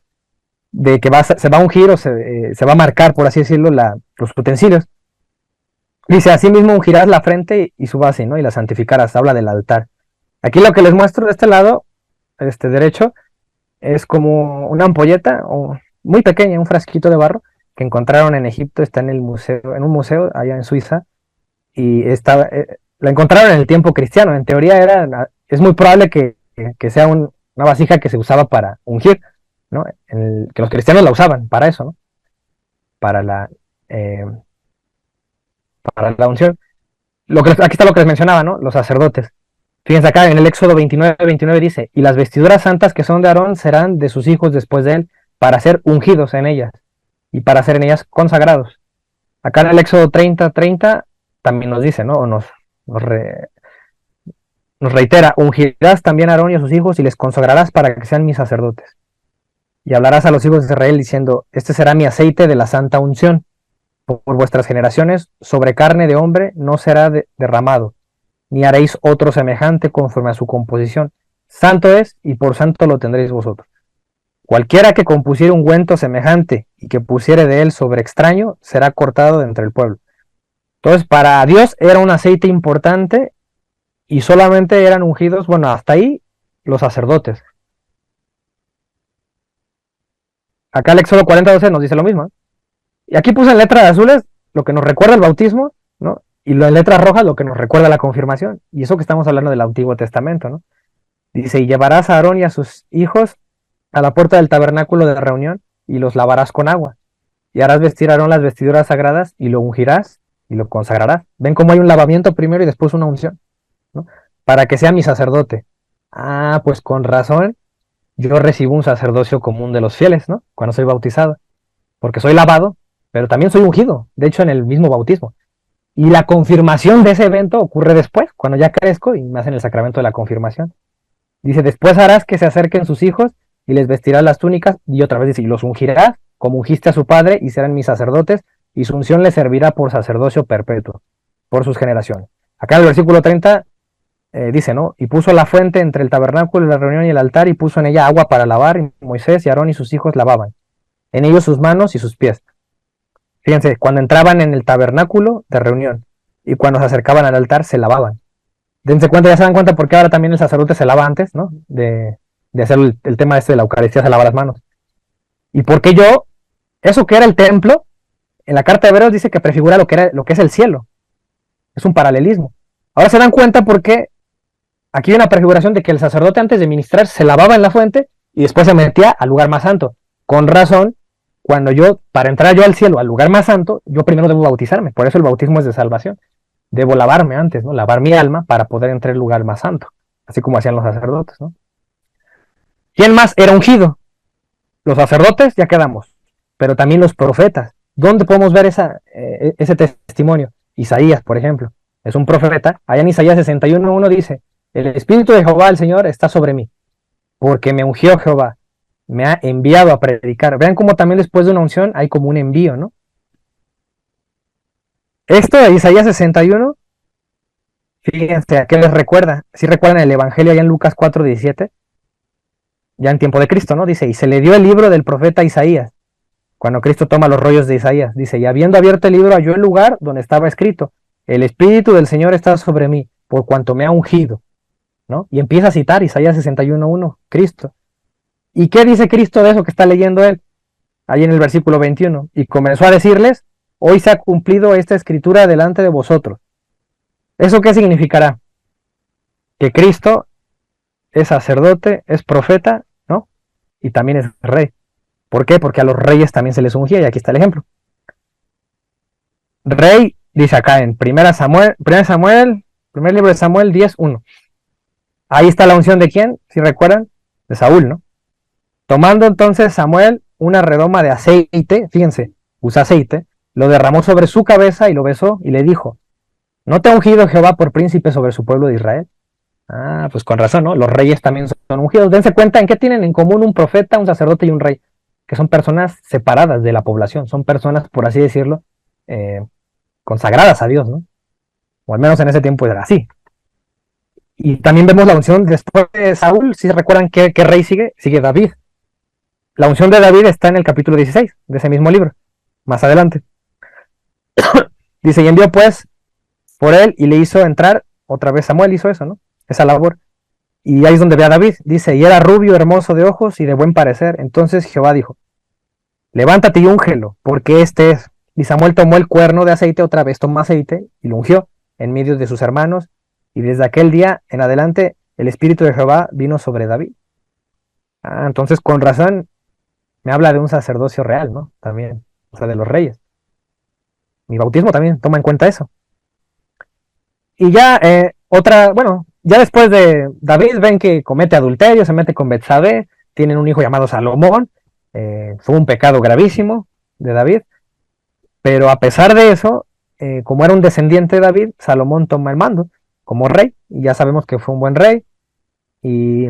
De que se va a ungir o se va a marcar, por así decirlo, los utensilios. Dice, así mismo ungirás la frente y su base, ¿no? Y la santificarás, habla del altar. Aquí lo que les muestro de este lado, derecho, es como una ampolleta muy pequeña, un frasquito de barro que encontraron en Egipto, está en un museo allá en Suiza, y la encontraron en el tiempo cristiano. En teoría es muy probable que sea una vasija que se usaba para ungir, ¿no? Que los cristianos la usaban para eso, ¿no? Para la unción. Aquí está lo que les mencionaba, ¿no? Los sacerdotes. Fíjense acá en el Éxodo 29 dice, y las vestiduras santas que son de Aarón serán de sus hijos después de él, para ser ungidos en ellas, y para ser en ellas consagrados. Acá en el Éxodo 30 también nos dice, ¿no? Nos reitera, ungirás también a Aarón y a sus hijos y les consagrarás para que sean mis sacerdotes. Y hablarás a los hijos de Israel diciendo, este será mi aceite de la santa unción. Por vuestras generaciones, sobre carne de hombre no será derramado, ni haréis otro semejante conforme a su composición. Santo es, y por santo lo tendréis vosotros. Cualquiera que compusiere ungüento semejante y que pusiere de él sobre extraño, será cortado de entre el pueblo. Entonces, para Dios era un aceite importante y solamente eran ungidos, bueno, hasta ahí, los sacerdotes. Acá el Éxodo 40:12 nos dice lo mismo, ¿eh? Y aquí puse en letras azules lo que nos recuerda el bautismo, ¿no? Y en letras rojas lo que nos recuerda la confirmación. Y eso que estamos hablando del Antiguo Testamento, ¿no? Dice, y llevarás a Aarón y a sus hijos a la puerta del tabernáculo de la reunión y los lavarás con agua. Y harás vestir a Aarón las vestiduras sagradas y lo ungirás y lo consagrarás. Ven cómo hay un lavamiento primero y después una unción, ¿no? Para que sea mi sacerdote. Ah, pues con razón yo recibo un sacerdocio común de los fieles, ¿no? Cuando soy bautizado. Porque soy lavado, pero también soy ungido. De hecho, en el mismo bautismo. Y la confirmación de ese evento ocurre después, cuando ya crezco y me hacen el sacramento de la confirmación. Dice, después harás que se acerquen sus hijos y les vestirás las túnicas, y otra vez dice, y los ungirás como ungiste a su padre, y serán mis sacerdotes, y su unción les servirá por sacerdocio perpetuo, por sus generaciones. Acá en el versículo 30 dice, ¿no? Y puso la fuente entre el tabernáculo y la reunión y el altar, y puso en ella agua para lavar, y Moisés y Aarón y sus hijos lavaban en ellos sus manos y sus pies. Fíjense, cuando entraban en el tabernáculo de reunión y cuando se acercaban al altar se lavaban. Dense cuenta, ya se dan cuenta porque ahora también el sacerdote se lava antes, ¿no? De hacer el tema este de la Eucaristía, se lava las manos. Y porque eso que era el templo, en la carta de Hebreos dice que prefigura lo que es el cielo. Es un paralelismo. Ahora se dan cuenta porque aquí hay una prefiguración de que el sacerdote antes de ministrar se lavaba en la fuente y después se metía al lugar más santo. Con razón, para entrar yo al cielo, al lugar más santo, yo primero debo bautizarme. Por eso el bautismo es de salvación. Debo lavarme antes, ¿no? Lavar mi alma para poder entrar al lugar más santo. Así como hacían los sacerdotes, ¿no? ¿Quién más era ungido? Los sacerdotes, ya quedamos. Pero también los profetas. ¿Dónde podemos ver ese testimonio? Isaías, por ejemplo, es un profeta. Allá en Isaías 61:1 dice, el Espíritu de Jehová, el Señor, está sobre mí, porque me ungió Jehová, me ha enviado a predicar. Vean cómo también después de una unción hay como un envío, ¿no? Esto de Isaías 61, fíjense, ¿a qué les recuerda? Si recuerdan el Evangelio allá en Lucas 4:17, ya en tiempo de Cristo, ¿no? Dice, y se le dio el libro del profeta Isaías, cuando Cristo toma los rollos de Isaías. Dice, y habiendo abierto el libro, halló el lugar donde estaba escrito, el Espíritu del Señor está sobre mí, por cuanto me ha ungido, ¿no? Y empieza a citar Isaías 61:1, Cristo. ¿Y qué dice Cristo de eso que está leyendo él? Ahí en el versículo 21. Y comenzó a decirles, hoy se ha cumplido esta escritura delante de vosotros. ¿Eso qué significará? Que Cristo es sacerdote, es profeta, ¿no? Y también es rey. ¿Por qué? Porque a los reyes también se les ungía, y aquí está el ejemplo. Rey, dice acá en primer libro de Samuel 10:1. Ahí está la unción de quién, si recuerdan, de Saúl, ¿no? Tomando entonces Samuel una redoma de aceite, fíjense, usa aceite, lo derramó sobre su cabeza y lo besó y le dijo, ¿no te ha ungido Jehová por príncipe sobre su pueblo de Israel? Ah, pues con razón, ¿no? Los reyes también son ungidos. Dense cuenta en qué tienen en común un profeta, un sacerdote y un rey, que son personas separadas de la población, son personas, por así decirlo, consagradas a Dios, ¿no? O al menos en ese tiempo era así. Y también vemos la unción después de Saúl, si recuerdan qué rey sigue David. La unción de David está en el capítulo 16 de ese mismo libro, más adelante. Dice, y envió pues por él y le hizo entrar, otra vez Samuel hizo eso, ¿no? Esa labor. Y ahí es donde ve a David, dice, y era rubio, hermoso de ojos y de buen parecer. Entonces Jehová dijo, levántate y úngelo, porque este es. Y Samuel tomó el cuerno de aceite, otra vez tomó aceite y lo ungió en medio de sus hermanos. Y desde aquel día en adelante el Espíritu de Jehová vino sobre David. Ah, entonces con razón me habla de un sacerdocio real, ¿no? También, o sea, de los reyes. Mi bautismo también toma en cuenta eso. Y ya ya después de David ven que comete adulterio, se mete con Betsabé, tienen un hijo llamado Salomón, fue un pecado gravísimo de David, pero a pesar de eso, como era un descendiente de David, Salomón toma el mando como rey, y ya sabemos que fue un buen rey, y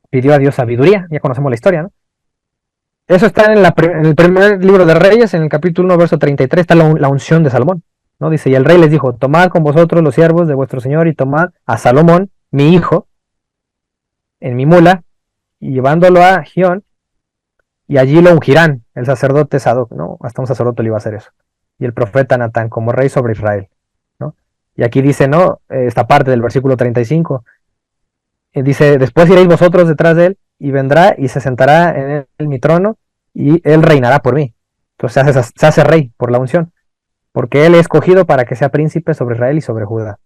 pidió a Dios sabiduría, ya conocemos la historia, ¿no? Eso está en el primer libro de Reyes, en el capítulo 1, verso 33, está la unción de Salomón, ¿no? Dice, y el rey les dijo, tomad con vosotros los siervos de vuestro señor, y tomad a Salomón, mi hijo, en mi mula, y llevándolo a Gión, y allí lo ungirán, el sacerdote Sadoc, ¿no? Hasta un sacerdote le iba a hacer eso. Y el profeta Natán, como rey sobre Israel, ¿no? Y aquí dice, ¿no? Esta parte del versículo 35, dice, después iréis vosotros detrás de él, y vendrá y se sentará en mi trono, y él reinará por mí. Entonces se hace rey por la unción, porque él es escogido para que sea príncipe sobre Israel y sobre Judá.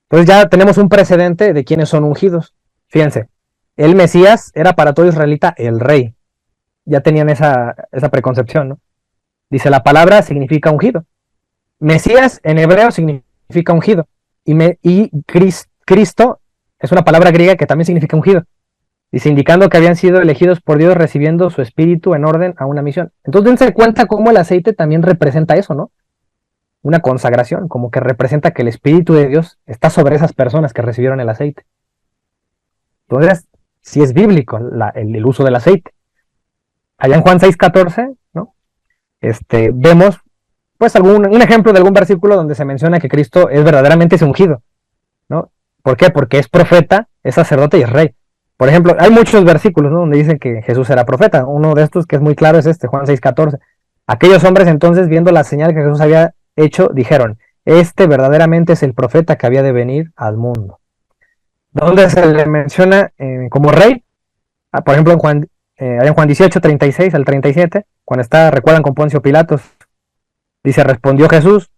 Entonces ya tenemos un precedente de quienes son ungidos. Fíjense, el Mesías era para todo israelita el rey. Ya tenían esa preconcepción, ¿no? Dice, la palabra significa ungido. Mesías en hebreo significa ungido. Y Cristo es una palabra griega que también significa ungido. Dice, indicando que habían sido elegidos por Dios recibiendo su espíritu en orden a una misión. Entonces dense cuenta cómo el aceite también representa eso, ¿no? una consagración, como que representa que el Espíritu de Dios está sobre esas personas que recibieron el aceite. Entonces, sí es bíblico el uso del aceite. Allá en Juan 6:14, ¿no? Vemos pues un ejemplo de algún versículo donde se menciona que Cristo es verdaderamente ese ungido, ¿no? ¿Por qué? Porque es profeta, es sacerdote y es rey. Por ejemplo, hay muchos versículos, ¿no?, donde dicen que Jesús era profeta. Uno de estos que es muy claro es Juan 6:14. Aquellos hombres entonces, viendo la señal que Jesús había hecho, dijeron, verdaderamente es el profeta que había de venir al mundo. ¿Dónde se le menciona como rey? Por ejemplo, en Juan 18:36 al 37, cuando recuerdan con Poncio Pilatos, dice, respondió Jesús,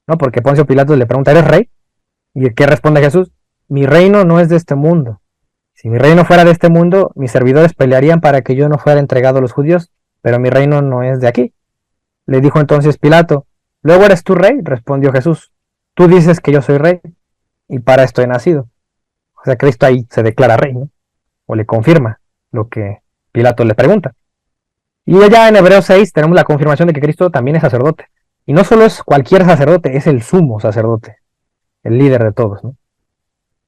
¿no? Porque Poncio Pilatos le pregunta, ¿eres rey? ¿Y qué responde Jesús? Mi reino no es de este mundo. Si mi reino fuera de este mundo, mis servidores pelearían para que yo no fuera entregado a los judíos, pero mi reino no es de aquí. Le dijo entonces Pilato, ¿luego eres tú rey? Respondió Jesús, tú dices que yo soy rey, y para esto he nacido. O sea, Cristo ahí se declara rey, ¿no? O le confirma lo que Pilato le pregunta. Y allá en Hebreos 6 tenemos la confirmación de que Cristo también es sacerdote. Y no solo es cualquier sacerdote, es el sumo sacerdote, el líder de todos, ¿no?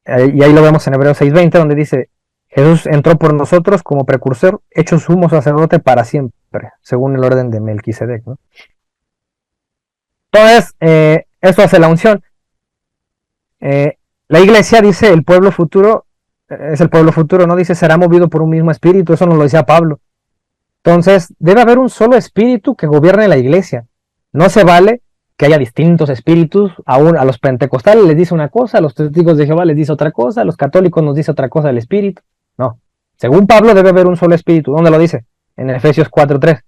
Y ahí lo vemos en Hebreos 6:20, donde dice, Jesús entró por nosotros como precursor, hecho sumo sacerdote para siempre, según el orden de Melquisedec, ¿no? Entonces, esto hace la unción. La iglesia dice, el pueblo futuro, es el pueblo futuro, ¿no? Dice, será movido por un mismo espíritu, eso nos lo decía Pablo. Entonces, debe haber un solo espíritu que gobierne la iglesia. No se vale que haya distintos espíritus, a los pentecostales les dice una cosa, a los testigos de Jehová les dice otra cosa, a los católicos nos dice otra cosa del espíritu. No, según Pablo debe haber un solo espíritu. ¿Dónde lo dice? En Efesios 4:3.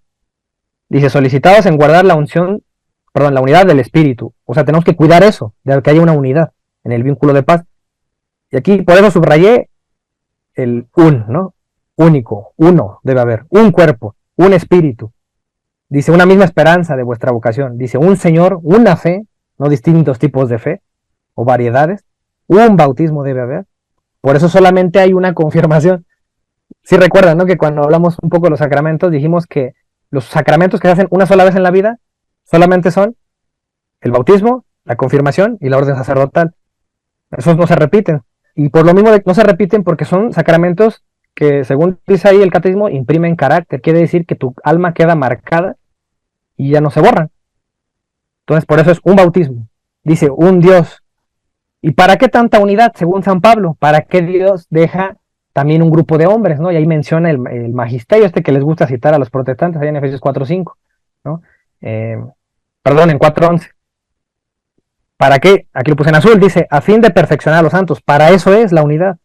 Dice, solicitados en guardar la unidad del espíritu. O sea, tenemos que cuidar eso, de que haya una unidad en el vínculo de paz. Y aquí por eso subrayé el ¿no? Único, uno debe haber, un cuerpo, un espíritu. Dice, una misma esperanza de vuestra vocación. Dice, un Señor, una fe, no distintos tipos de fe o variedades. Un bautismo debe haber. Por eso solamente hay una confirmación. Si recuerdan, ¿no?, que cuando hablamos un poco de los sacramentos, dijimos que los sacramentos que se hacen una sola vez en la vida solamente son el bautismo, la confirmación y la orden sacerdotal. Esos no se repiten. Y por lo mismo no se repiten porque son sacramentos que, según dice ahí el catecismo, imprimen carácter. Quiere decir que tu alma queda marcada y ya no se borran. Entonces, por eso es un bautismo. Dice, un Dios. ¿Y para qué tanta unidad, según San Pablo? ¿Para qué Dios deja también un grupo de hombres, ¿no? Y ahí menciona el magisterio, que les gusta citar a los protestantes, ahí en Efesios 4:5, ¿no? En 4:11. ¿Para qué? Aquí lo puse en azul, dice, a fin de perfeccionar a los santos. Para eso es la unidad.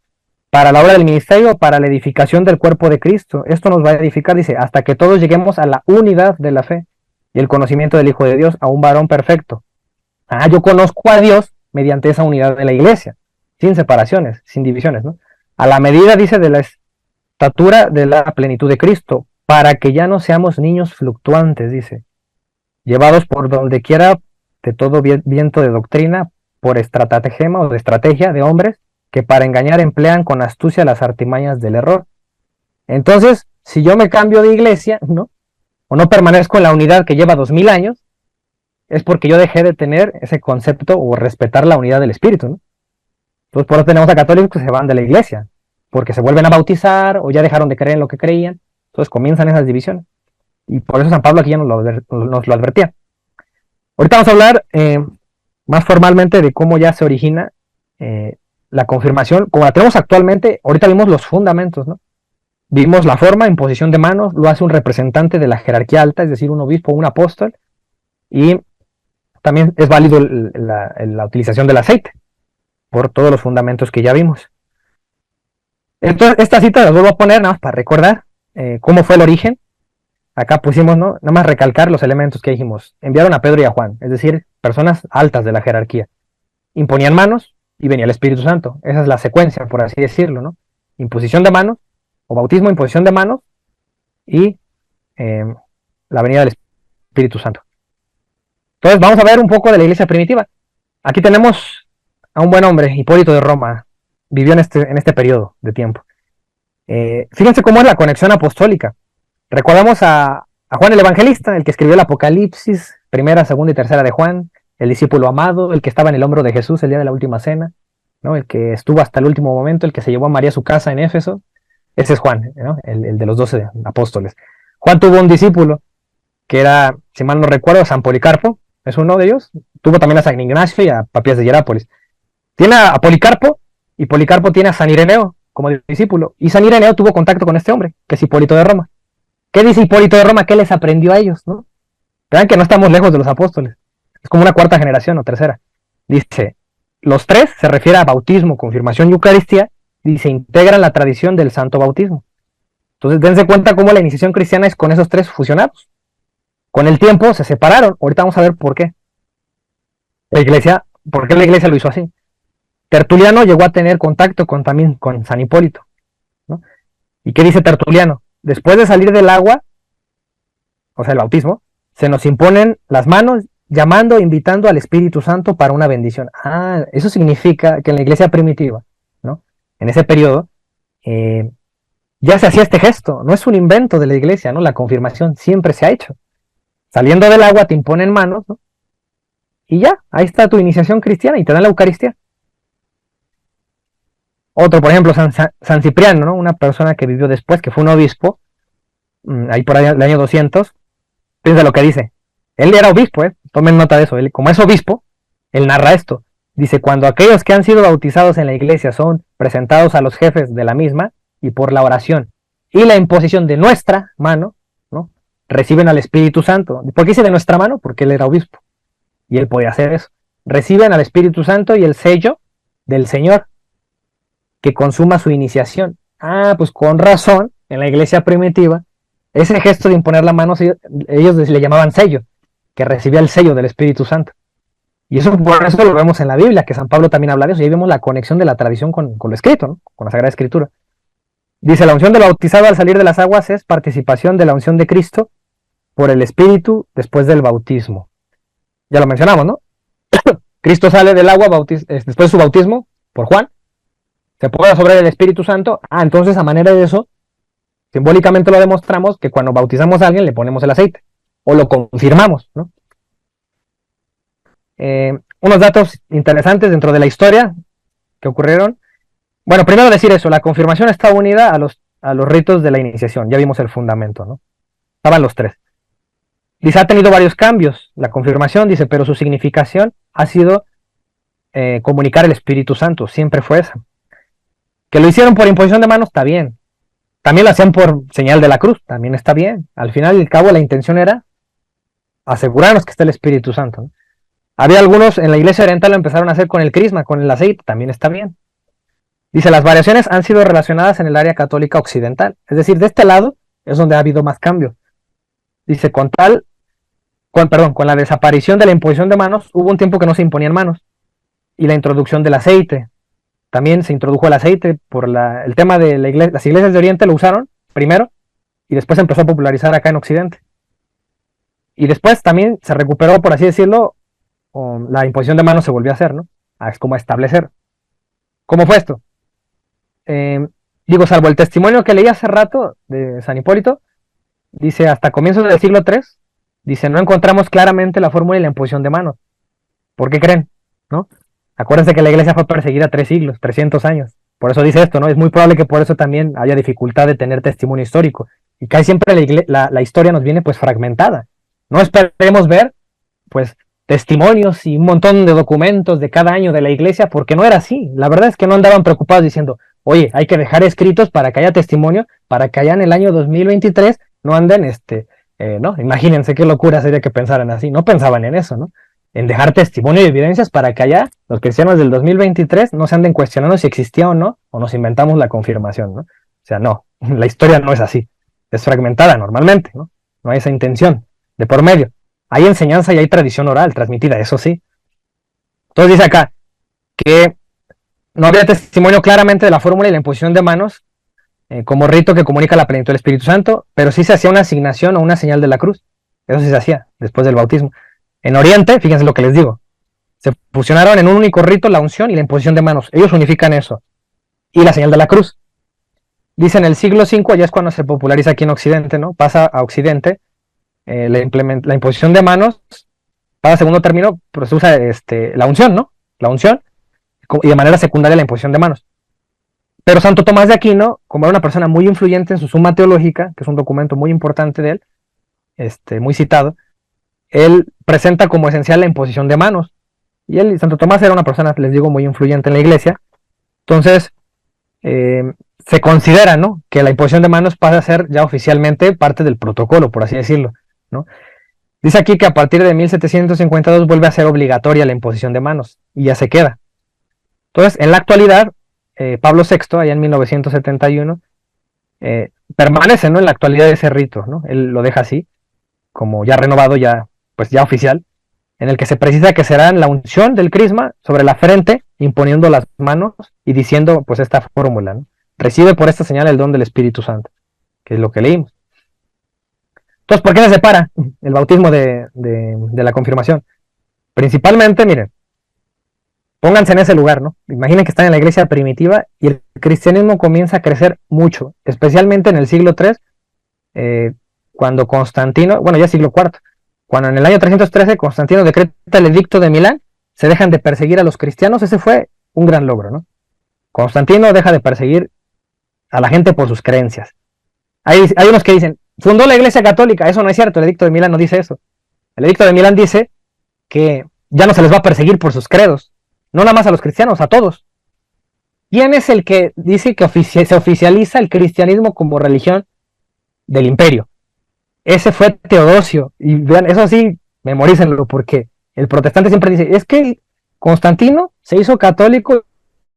Para la obra del ministerio, para la edificación del cuerpo de Cristo. Esto nos va a edificar, dice, hasta que todos lleguemos a la unidad de la fe y el conocimiento del Hijo de Dios, a un varón perfecto. Yo conozco a Dios mediante esa unidad de la iglesia, sin separaciones, sin divisiones, ¿no? A la medida, dice, de la estatura de la plenitud de Cristo, para que ya no seamos niños fluctuantes, dice, llevados por donde quiera de todo viento de doctrina, por estratagema o de estrategia de hombres que para engañar emplean con astucia las artimañas del error. Entonces, si yo me cambio de iglesia, ¿no?, o no permanezco en la unidad que lleva 2000 años, es porque yo dejé de tener ese concepto o respetar la unidad del espíritu, ¿no? Entonces, por eso tenemos a católicos que se van de la iglesia, porque se vuelven a bautizar o ya dejaron de creer en lo que creían. Entonces comienzan esas divisiones. Y por eso San Pablo aquí ya nos lo advertía. Ahorita vamos a hablar más formalmente de cómo ya se origina la confirmación, como la tenemos actualmente. Ahorita vimos los fundamentos, ¿no? Vimos la forma, imposición de manos, lo hace un representante de la jerarquía alta, es decir, un obispo o un apóstol, y también es válido la utilización del aceite, por todos los fundamentos que ya vimos. Entonces, esta cita las vuelvo a poner nada más para recordar cómo fue el origen. Acá pusimos, ¿no?, nada más recalcar los elementos que dijimos. Enviaron a Pedro y a Juan, es decir, personas altas de la jerarquía. Imponían manos y venía el Espíritu Santo. Esa es la secuencia, por así decirlo, ¿no? Imposición de manos, o bautismo, imposición de manos, y la venida del Espíritu Santo. Entonces vamos a ver un poco de la iglesia primitiva. Aquí tenemos a un buen hombre, Hipólito de Roma. Vivió en este periodo de tiempo. Fíjense cómo es la conexión apostólica. Recordamos a Juan el Evangelista, el que escribió el Apocalipsis, primera, segunda y tercera de Juan, el discípulo amado, el que estaba en el hombro de Jesús el día de la última cena, ¿no? El que estuvo hasta el último momento, el que se llevó a María a su casa en Éfeso. Ese es Juan, ¿no? El de los 12 apóstoles. Juan tuvo un discípulo que era, si mal no recuerdo, San Policarpo, es uno de ellos. Tuvo también a San Ignacio y a Papías de Hierápolis. Tiene a Policarpo, y Policarpo tiene a San Ireneo como discípulo. Y San Ireneo tuvo contacto con este hombre, que es Hipólito de Roma. ¿Qué dice Hipólito de Roma? ¿Qué les aprendió a ellos, no? Vean que no estamos lejos de los apóstoles. Es como una cuarta generación o tercera. Dice, los tres, se refiere a bautismo, confirmación y Eucaristía, dice, integran la tradición del santo bautismo. Entonces, dense cuenta cómo la iniciación cristiana es con esos tres fusionados. Con el tiempo se separaron. Ahorita vamos a ver por qué. ¿Por qué la iglesia lo hizo así? Tertuliano llegó a tener contacto también con San Hipólito, ¿no? ¿Y qué dice Tertuliano? Después de salir del agua, o sea, el bautismo, se nos imponen las manos, llamando, invitando al Espíritu Santo para una bendición. Eso significa que en la iglesia primitiva, ¿no? En ese periodo, ya se hacía este gesto. No es un invento de la iglesia, ¿no? La confirmación siempre se ha hecho. Saliendo del agua te imponen manos, ¿no? Y ya, ahí está tu iniciación cristiana y te dan la Eucaristía. Otro, por ejemplo, San Cipriano, ¿no? Una persona que vivió después, que fue un obispo, ahí por ahí el año 200, fíjense lo que dice. Él era obispo, tomen nota de eso. Él, como es obispo, él narra esto. Dice, cuando aquellos que han sido bautizados en la iglesia son presentados a los jefes de la misma, y por la oración y la imposición de nuestra mano, ¿no? Reciben al Espíritu Santo. ¿Por qué dice de nuestra mano? Porque él era obispo y él podía hacer eso. Reciben al Espíritu Santo y el sello del Señor, que consuma su iniciación. Pues con razón, en la iglesia primitiva, ese gesto de imponer la mano, ellos le llamaban sello, que recibía el sello del Espíritu Santo. Y eso por eso lo vemos en la Biblia, que San Pablo también habla de eso, y ahí vemos la conexión de la tradición con lo escrito, ¿no? Con la Sagrada Escritura. Dice, la unción del bautizado al salir de las aguas es participación de la unción de Cristo por el Espíritu después del bautismo. Ya lo mencionamos, ¿no? Cristo sale del agua después de su bautismo por Juan, se pone sobre el Espíritu Santo. Entonces, a manera de eso, simbólicamente lo demostramos, que cuando bautizamos a alguien le ponemos el aceite, o lo confirmamos, ¿no? Unos datos interesantes dentro de la historia que ocurrieron. Bueno, primero decir eso, la confirmación está unida a los ritos de la iniciación, ya vimos el fundamento, ¿no? Estaban los tres. Dice, ha tenido varios cambios la confirmación, dice, pero su significación ha sido comunicar el Espíritu Santo, siempre fue esa. Que lo hicieron por imposición de manos, está bien. También lo hacían por señal de la cruz, también está bien. Al final y al cabo la intención era asegurarnos que está el Espíritu Santo, ¿no? Había algunos en la iglesia oriental lo empezaron a hacer con el crisma, con el aceite, también está bien. Dice, las variaciones han sido relacionadas en el área católica occidental. Es decir, de este lado es donde ha habido más cambios. Dice, con la desaparición de la imposición de manos, hubo un tiempo que no se imponían manos. Y la introducción del aceite. También se introdujo el aceite por el tema de la iglesia. Las iglesias de Oriente lo usaron primero y después se empezó a popularizar acá en Occidente. Y después también se recuperó, por así decirlo, la imposición de manos se volvió a hacer, ¿no? Es como a establecer. ¿Cómo fue esto? Salvo el testimonio que leí hace rato de San Hipólito, dice, hasta comienzos del siglo III, dice, no encontramos claramente la fórmula y la imposición de manos. ¿Por qué creen? ¿No? Acuérdense que la iglesia fue perseguida 3 siglos, 300 años. Por eso dice esto, ¿no? Es muy probable que por eso también haya dificultad de tener testimonio histórico. Y casi siempre la historia nos viene pues fragmentada. No esperemos ver pues testimonios y un montón de documentos de cada año de la iglesia, porque no era así. La verdad es que no andaban preocupados diciendo, oye, hay que dejar escritos para que haya testimonio, para que allá en el año 2023 no anden, ¿no? Imagínense qué locura sería que pensaran así. No pensaban en eso, ¿no? En dejar testimonio y evidencias para que allá los cristianos del 2023 no se anden cuestionando si existía o no, o nos inventamos la confirmación, ¿no? O sea, no, la historia no es así. Es fragmentada normalmente, ¿no? No hay esa intención de por medio. Hay enseñanza y hay tradición oral transmitida, eso sí. Entonces dice acá que no había testimonio claramente de la fórmula y la imposición de manos como rito que comunica la plenitud del Espíritu Santo, pero sí se hacía una asignación o una señal de la cruz. Eso sí se hacía después del bautismo. En Oriente, fíjense lo que les digo, se fusionaron en un único rito la unción y la imposición de manos. Ellos unifican eso. Y la señal de la cruz. Dice en el siglo V, ya es cuando se populariza aquí en Occidente, ¿no? Pasa a Occidente, la imposición de manos Para segundo término, pues se usa la unción, ¿no? La unción, y de manera secundaria la imposición de manos. Pero Santo Tomás de Aquino, como era una persona muy influyente en su Suma Teológica, que es un documento muy importante de él, muy citado, él presenta como esencial la imposición de manos. Y Santo Tomás era una persona, les digo, muy influyente en la iglesia. Entonces, se considera, ¿no?, que la imposición de manos pasa a ser ya oficialmente parte del protocolo, por así decirlo, ¿no? Dice aquí que a partir de 1752 vuelve a ser obligatoria la imposición de manos, y ya se queda. Entonces, en la actualidad, Pablo VI, allá en 1971, permanece, ¿no?, en la actualidad de ese rito, ¿no? Él lo deja así, como ya renovado, pues ya oficial, en el que se precisa que será la unción del crisma sobre la frente, imponiendo las manos y diciendo pues esta fórmula, ¿no? Recibe por esta señal el don del Espíritu Santo, que es lo que leímos. Entonces, ¿por qué se separa el bautismo de la confirmación? Principalmente, miren, pónganse en ese lugar, ¿no? Imaginen que están en la iglesia primitiva y el cristianismo comienza a crecer mucho, especialmente en el siglo III, cuando Constantino, bueno, ya siglo IV, cuando en el año 313 Constantino decreta el edicto de Milán, se dejan de perseguir a los cristianos. Ese fue un gran logro, ¿no? Constantino deja de perseguir a la gente por sus creencias. Hay unos que dicen, fundó la iglesia católica. Eso no es cierto, el edicto de Milán no dice eso. El edicto de Milán dice que ya no se les va a perseguir por sus credos, no nada más a los cristianos, a todos. ¿Quién es el que dice que se oficializa el cristianismo como religión del imperio? Ese fue Teodosio, y vean, eso sí, memorícenlo, porque el protestante siempre dice, es que Constantino se hizo católico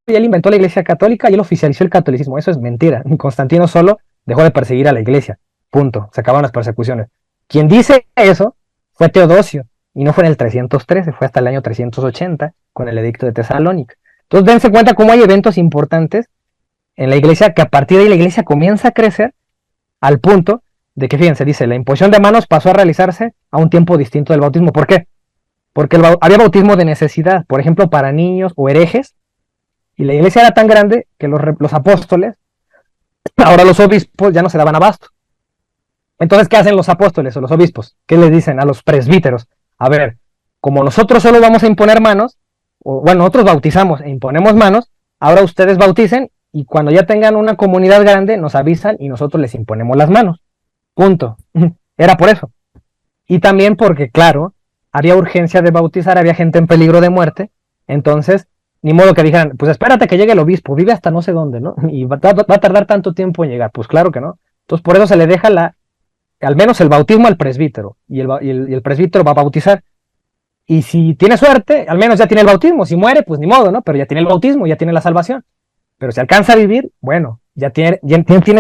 y él inventó la iglesia católica y él oficializó el catolicismo. Eso es mentira. Constantino solo dejó de perseguir a la iglesia, punto, se acabaron las persecuciones. Quien dice eso fue Teodosio, y no fue en el 313, fue hasta el año 380 con el edicto de Tesalónica. Entonces dense cuenta cómo hay eventos importantes en la iglesia, que a partir de ahí la iglesia comienza a crecer al punto de que, fíjense, dice, la imposición de manos pasó a realizarse a un tiempo distinto del bautismo. ¿Por qué? Porque había bautismo de necesidad, por ejemplo, para niños o herejes, y la iglesia era tan grande que los apóstoles, ahora los obispos, ya no se daban abasto. Entonces, ¿qué hacen los apóstoles o los obispos? ¿Qué les dicen a los presbíteros? A ver, como nosotros solo vamos a imponer manos, o bueno, nosotros bautizamos e imponemos manos, ahora ustedes bauticen, y cuando ya tengan una comunidad grande, nos avisan y nosotros les imponemos las manos. Punto. Era por eso. Y también porque, claro, había urgencia de bautizar, había gente en peligro de muerte. Entonces, ni modo que dijeran, pues espérate que llegue el obispo, vive hasta no sé dónde, ¿no? Y va a tardar tanto tiempo en llegar. Pues claro que no. Entonces, por eso se le deja al menos el bautismo al presbítero. Y el presbítero va a bautizar. Y si tiene suerte, al menos ya tiene el bautismo. Si muere, pues ni modo, ¿no? Pero ya tiene el bautismo, ya tiene la salvación. Pero si alcanza a vivir, bueno, ya tiene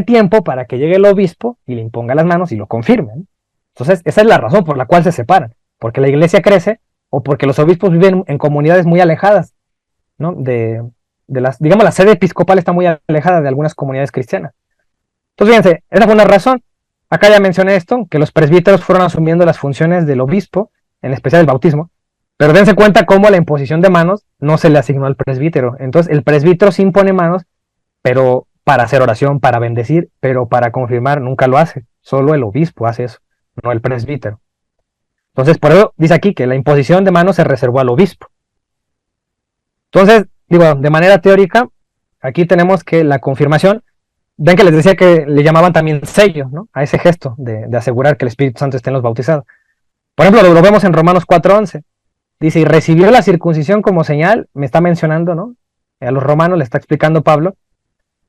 tiempo para que llegue el obispo y le imponga las manos y lo confirme, ¿no? Entonces, esa es la razón por la cual se separan. Porque la iglesia crece o porque los obispos viven en comunidades muy alejadas, ¿no? Digamos, la sede episcopal está muy alejada de algunas comunidades cristianas. Entonces, fíjense, esa fue una razón. Acá ya mencioné esto, que los presbíteros fueron asumiendo las funciones del obispo, en especial el bautismo, pero dense cuenta cómo la imposición de manos no se le asignó al presbítero. Entonces, el presbítero sí impone manos, pero para hacer oración, para bendecir, pero para confirmar nunca lo hace. Solo el obispo hace eso, no el presbítero. Entonces, por eso dice aquí que la imposición de manos se reservó al obispo. Entonces, digo, de manera teórica, aquí tenemos que la confirmación, ven que les decía que le llamaban también sello, ¿no? A ese gesto de asegurar que el Espíritu Santo esté en los bautizados. Por ejemplo, lo vemos en Romanos 4:11. Dice, y recibió la circuncisión como señal, me está mencionando, ¿no? A los romanos le está explicando Pablo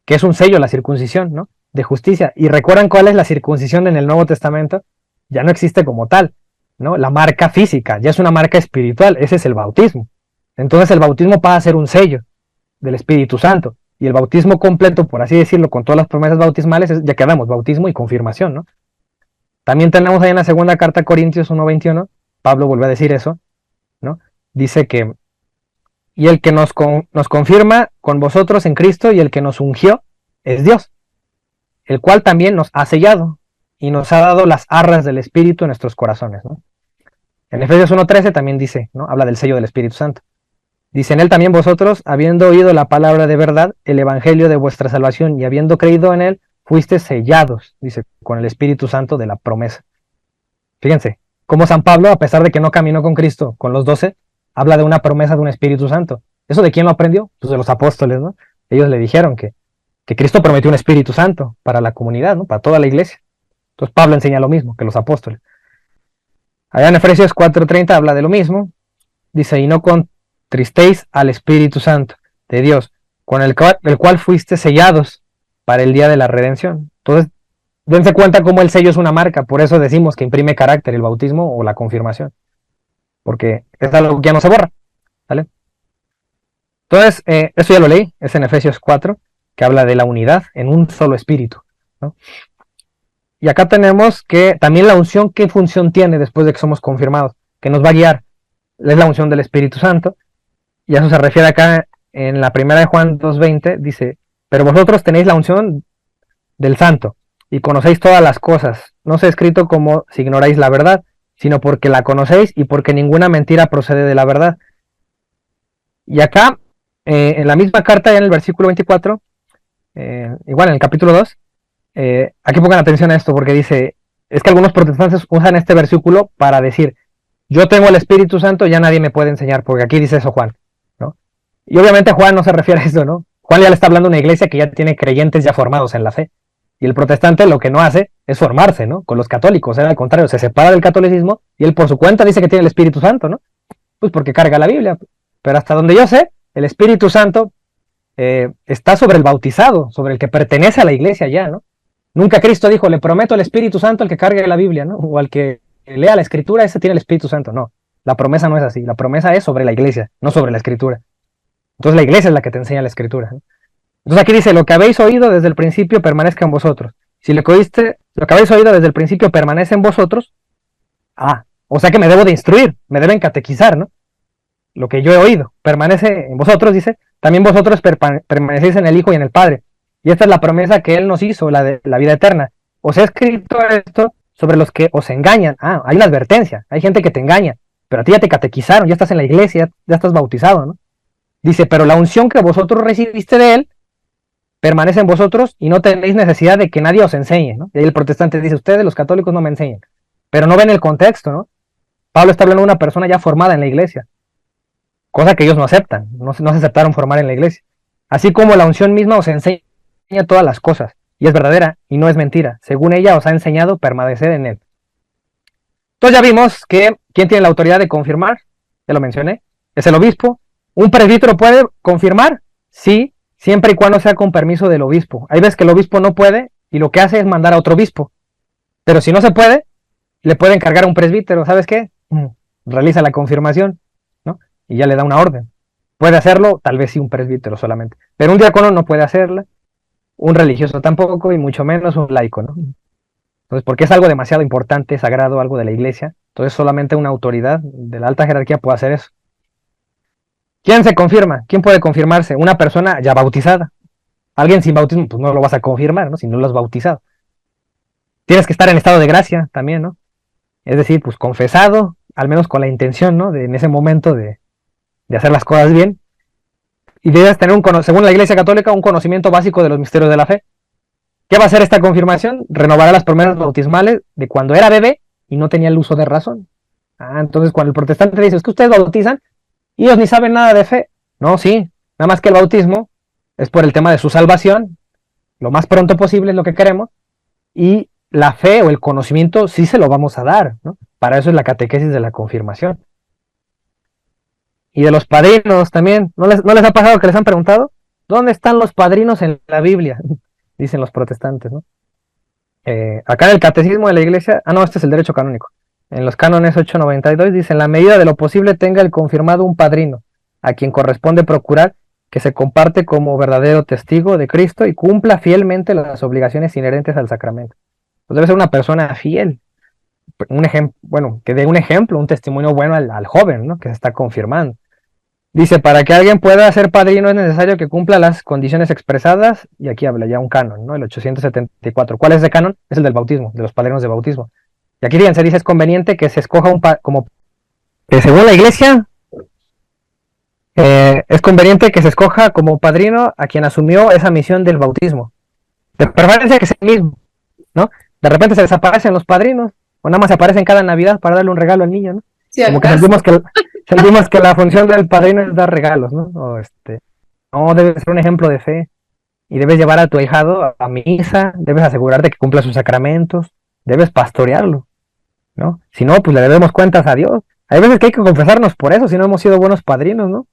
que es un sello la circuncisión, ¿no? De justicia. Y recuerdan cuál es la circuncisión en el Nuevo Testamento. Ya no existe como tal, ¿no? La marca física, ya es una marca espiritual, ese es el bautismo. Entonces el bautismo pasa a ser un sello del Espíritu Santo. Y el bautismo completo, por así decirlo, con todas las promesas bautismales, ya quedamos, bautismo y confirmación, ¿no? También tenemos ahí en la segunda carta a Corintios 1:21, Pablo vuelve a decir eso, ¿no? Dice que, y el que nos confirma con vosotros en Cristo y el que nos ungió es Dios, el cual también nos ha sellado y nos ha dado las arras del Espíritu en nuestros corazones, ¿no? En Efesios 1:13 también dice, ¿no? Habla del sello del Espíritu Santo. Dice, en él también vosotros, habiendo oído la palabra de verdad, el evangelio de vuestra salvación, y habiendo creído en él, fuiste sellados, dice, con el Espíritu Santo de la promesa. Fíjense, como San Pablo, a pesar de que no caminó con Cristo, con los 12, habla de una promesa de un Espíritu Santo. ¿Eso de quién lo aprendió? Pues de los apóstoles, ¿no? Ellos le dijeron que Cristo prometió un Espíritu Santo para la comunidad, ¿no? Para toda la iglesia. Entonces Pablo enseña lo mismo que los apóstoles. Allá en Efesios 4:30 habla de lo mismo. Dice, y no contristéis al Espíritu Santo de Dios, con el cual fuiste sellados para el día de la redención. Entonces, dense cuenta cómo el sello es una marca, por eso decimos que imprime carácter el bautismo o la confirmación, porque es algo que ya no se borra, ¿vale? Entonces, eso ya lo leí, es en Efesios 4, que habla de la unidad en un solo espíritu, ¿no? Y acá tenemos que también la unción, ¿qué función tiene después de que somos confirmados? Que nos va a guiar, es la unción del Espíritu Santo, y a eso se refiere acá en la primera de Juan 2:20, dice, pero vosotros tenéis la unción del Santo, y conocéis todas las cosas, no se ha escrito como si ignoráis la verdad, sino porque la conocéis y porque ninguna mentira procede de la verdad. Y acá, en la misma carta, ya en el versículo 24, igual en el capítulo 2, aquí pongan atención a esto, porque dice, es que algunos protestantes usan este versículo para decir, yo tengo el Espíritu Santo, ya nadie me puede enseñar, porque aquí dice eso Juan, ¿no? Y obviamente Juan no se refiere a eso, ¿no? Juan ya le está hablando a una iglesia que ya tiene creyentes ya formados en la fe. Y el protestante lo que no hace es formarse, ¿no? Con los católicos, al contrario, se separa del catolicismo y él por su cuenta dice que tiene el Espíritu Santo, ¿no? Pues porque carga la Biblia. Pero hasta donde yo sé, el Espíritu Santo está sobre el bautizado, sobre el que pertenece a la iglesia ya, ¿no? Nunca Cristo dijo, le prometo el Espíritu Santo al que cargue la Biblia, ¿no? O al que lea la Escritura, ese tiene el Espíritu Santo. No, la promesa no es así. La promesa es sobre la iglesia, no sobre la Escritura. Entonces la iglesia es la que te enseña la Escritura, ¿no? Entonces aquí dice, lo que habéis oído desde el principio permanezca en vosotros. Si lo que habéis oído desde el principio permanece en vosotros, o sea que me debo de instruir, me deben catequizar, ¿no? Lo que yo he oído permanece en vosotros, dice, también vosotros permanecéis en el Hijo y en el Padre. Y esta es la promesa que Él nos hizo, la de la vida eterna. Os he escrito esto sobre los que os engañan. Hay una advertencia, hay gente que te engaña, pero a ti ya te catequizaron, ya estás en la iglesia, ya estás bautizado, ¿no? Dice, pero la unción que vosotros recibiste de Él permanece en vosotros y no tenéis necesidad de que nadie os enseñe, ¿no? Y ahí el protestante dice, ustedes los católicos no me enseñan, pero no ven el contexto, ¿no? Pablo está hablando de una persona ya formada en la iglesia, cosa que ellos no aceptan, no se aceptaron formar en la iglesia. Así como la unción misma os enseña todas las cosas, y es verdadera y no es mentira, según ella os ha enseñado permanecer en Él. Entonces ya vimos que, ¿quién tiene la autoridad de confirmar? Ya lo mencioné, es el obispo. ¿Un presbítero puede confirmar? Sí, siempre y cuando sea con permiso del obispo. Hay veces que el obispo no puede y lo que hace es mandar a otro obispo. Pero si no se puede, le puede encargar a un presbítero, ¿sabes qué? Realiza la confirmación, ¿no? Y ya le da una orden. Puede hacerlo, tal vez sí un presbítero solamente. Pero un diácono no puede hacerla, un religioso tampoco, y mucho menos un laico, ¿no? Entonces, porque es algo demasiado importante, sagrado, algo de la iglesia, entonces solamente una autoridad de la alta jerarquía puede hacer eso. ¿Quién se confirma? ¿Quién puede confirmarse? Una persona ya bautizada. Alguien sin bautismo, pues no lo vas a confirmar, ¿no? Si no lo has bautizado. Tienes que estar en estado de gracia también, ¿no? Es decir, pues confesado, al menos con la intención, ¿no? En ese momento de hacer las cosas bien. Y debes tener, según la Iglesia Católica, un conocimiento básico de los misterios de la fe. ¿Qué va a hacer esta confirmación? Renovará las promesas bautismales de cuando era bebé y no tenía el uso de razón. Entonces cuando el protestante dice, es que ustedes bautizan y ellos ni saben nada de fe. No, sí, nada más que el bautismo es por el tema de su salvación, lo más pronto posible es lo que queremos, y la fe o el conocimiento sí se lo vamos a dar, ¿no? Para eso es la catequesis de la confirmación. Y de los padrinos también, ¿no les ha pasado que les han preguntado? ¿Dónde están los padrinos en la Biblia? Dicen los protestantes, ¿no? Acá en el catecismo de la iglesia, este es el derecho canónico. En los cánones 892 dice, en la medida de lo posible tenga el confirmado un padrino, a quien corresponde procurar que se comparte como verdadero testigo de Cristo y cumpla fielmente las obligaciones inherentes al sacramento. Pues debe ser una persona fiel, que dé un ejemplo, un testimonio bueno al joven, ¿no? Que se está confirmando. Dice, para que alguien pueda ser padrino es necesario que cumpla las condiciones expresadas, y aquí habla ya un canon, ¿no? El 874. ¿Cuál es ese canon? Es el del bautismo, de los padrinos de bautismo. Y aquí fíjense, dice, es conveniente que se escoja que según la iglesia, es conveniente que se escoja como padrino a quien asumió esa misión del bautismo. De preferencia que sea el mismo, ¿no? De repente se desaparecen los padrinos, O nada más aparecen cada Navidad para darle un regalo al niño, ¿no? Si Como que acaso. sentimos que la función del padrino es dar regalos, ¿no? No, debes ser un ejemplo de fe y debes llevar a tu ahijado a misa, debes asegurarte que cumpla sus sacramentos, debes pastorearlo, ¿no? Si no, pues le debemos cuentas a Dios. Hay veces que hay que confesarnos por eso, si no hemos sido buenos padrinos, ¿no?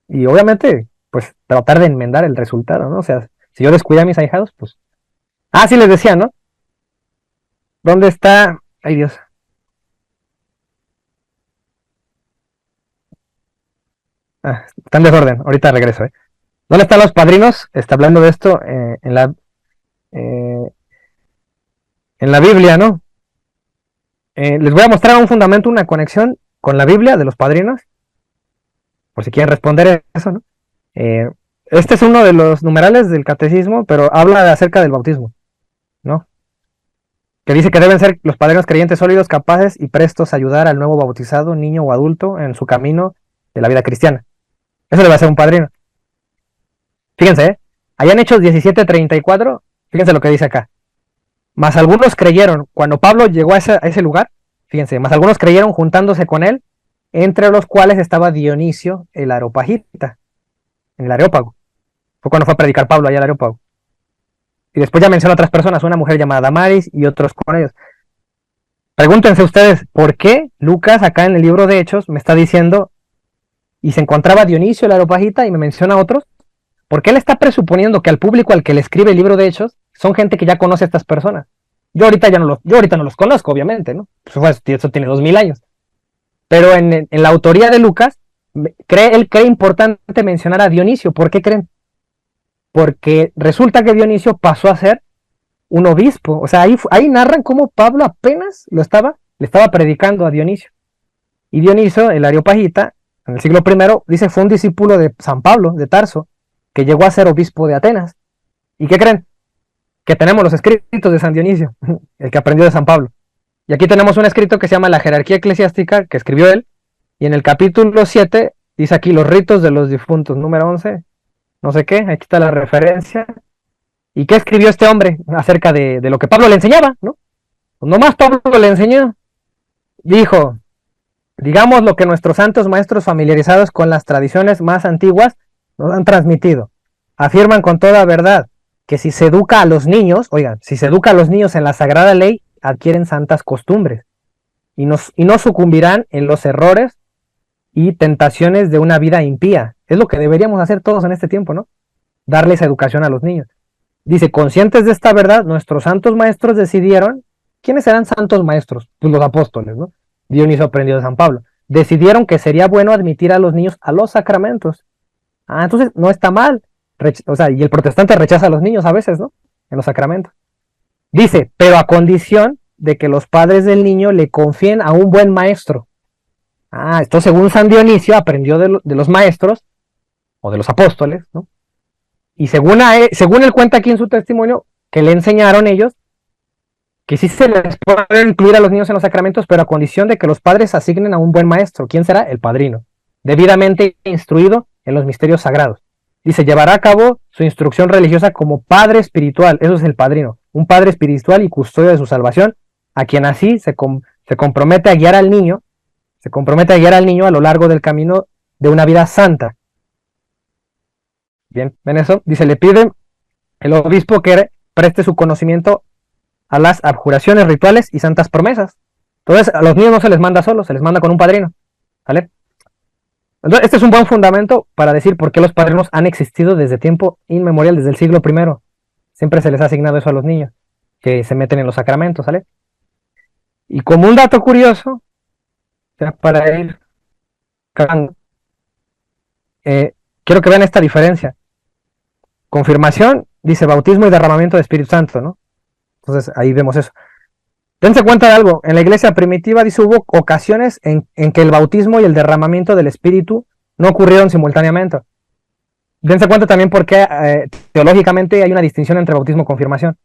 Y obviamente, pues tratar de enmendar el resultado, ¿no? O sea, si yo descuidé a mis ahijados, pues... Ah, sí les decía, ¿no? ¿Dónde está? Ay, Dios. Está en desorden, ahorita regreso, ¿eh? ¿Dónde están los padrinos? Está hablando de esto eh, en la Biblia, ¿no? Les voy a mostrar un fundamento, una conexión con la Biblia de los padrinos, por si quieren responder eso, ¿no? Este es uno de los numerales del catecismo, pero habla acerca del bautismo, ¿no? Que dice que deben ser los padrinos creyentes sólidos, capaces y prestos a ayudar al nuevo bautizado, niño o adulto, en su camino de la vida cristiana. Eso le va a ser un padrino. Fíjense, allá en Hechos 17:34, fíjense lo que dice acá. Mas algunos creyeron, cuando Pablo llegó a ese lugar, fíjense, mas algunos creyeron juntándose con él, entre los cuales estaba Dionisio el Areopagita, en el Areópago. Fue cuando fue a predicar Pablo allá al Areópago. Y después ya menciona otras personas, una mujer llamada Damaris y otros con ellos. Pregúntense ustedes, ¿por qué Lucas acá en el libro de Hechos me está diciendo, y se encontraba Dionisio el Areopagita y me menciona a otros? ¿Por qué él está presuponiendo que al público al que le escribe el libro de Hechos son gente que ya conoce a estas personas? Yo ahorita no los conozco, obviamente, ¿no? Pues eso tiene 2000 años. Pero en la autoría de Lucas, él cree importante mencionar a Dionisio. ¿Por qué creen? Porque resulta que Dionisio pasó a ser un obispo. O sea, ahí narran cómo Pablo apenas le estaba predicando a Dionisio. Y Dioniso, el Areopagita, en el siglo I, dice, fue un discípulo de San Pablo, de Tarso, que llegó a ser obispo de Atenas. ¿Y qué creen? Que tenemos los escritos de San Dionisio, el que aprendió de San Pablo. Y aquí tenemos un escrito que se llama La Jerarquía Eclesiástica, que escribió él, y en el capítulo 7 dice aquí los ritos de los difuntos, número 11, no sé qué, aquí está la referencia. ¿Y qué escribió este hombre acerca de lo que Pablo le enseñaba, no? Pues nomás Pablo le enseñó. Dijo, digamos lo que nuestros santos maestros familiarizados con las tradiciones más antiguas nos han transmitido. Afirman con toda verdad que si se educa a los niños, oigan, si se educa a los niños en la sagrada ley, adquieren santas costumbres y no sucumbirán en los errores y tentaciones de una vida impía. Es lo que deberíamos hacer todos en este tiempo, ¿no? Darles educación a los niños. Dice, conscientes de esta verdad, nuestros santos maestros decidieron, ¿quiénes eran santos maestros? Pues los apóstoles, ¿no? Dioniso aprendió de San Pablo. Decidieron que sería bueno admitir a los niños a los sacramentos. Ah, entonces no está mal. O sea, y el protestante rechaza a los niños a veces, ¿no? En los sacramentos. Dice, pero a condición de que los padres del niño le confíen a un buen maestro. Ah, esto según San Dionisio aprendió de los maestros o de los apóstoles, ¿no? Y según él cuenta aquí en su testimonio, que le enseñaron ellos que sí se les puede incluir a los niños en los sacramentos, pero a condición de que los padres asignen a un buen maestro. ¿Quién será? El padrino, debidamente instruido en los misterios sagrados. Dice, llevará a cabo su instrucción religiosa como padre espiritual, eso es el padrino, un padre espiritual y custodio de su salvación, a quien así se compromete a guiar al niño, a lo largo del camino de una vida santa. Bien, ¿ven eso? Dice, le pide el obispo que preste su conocimiento a las abjuraciones rituales y santas promesas. Entonces, a los niños no se les manda solos, se les manda con un padrino, ¿vale? Entonces, este es un buen fundamento para decir por qué los padrinos han existido desde tiempo inmemorial, desde el siglo I. Siempre se les ha asignado eso a los niños, que se meten en los sacramentos, ¿sale? Y como un dato curioso, ya para ir quiero que vean esta diferencia. Confirmación, dice bautismo y derramamiento de Espíritu Santo, ¿no? Entonces, ahí vemos eso. Dense cuenta de algo, en la iglesia primitiva dice hubo ocasiones en que el bautismo y el derramamiento del Espíritu no ocurrieron simultáneamente. Dense cuenta también por qué teológicamente hay una distinción entre bautismo y confirmación.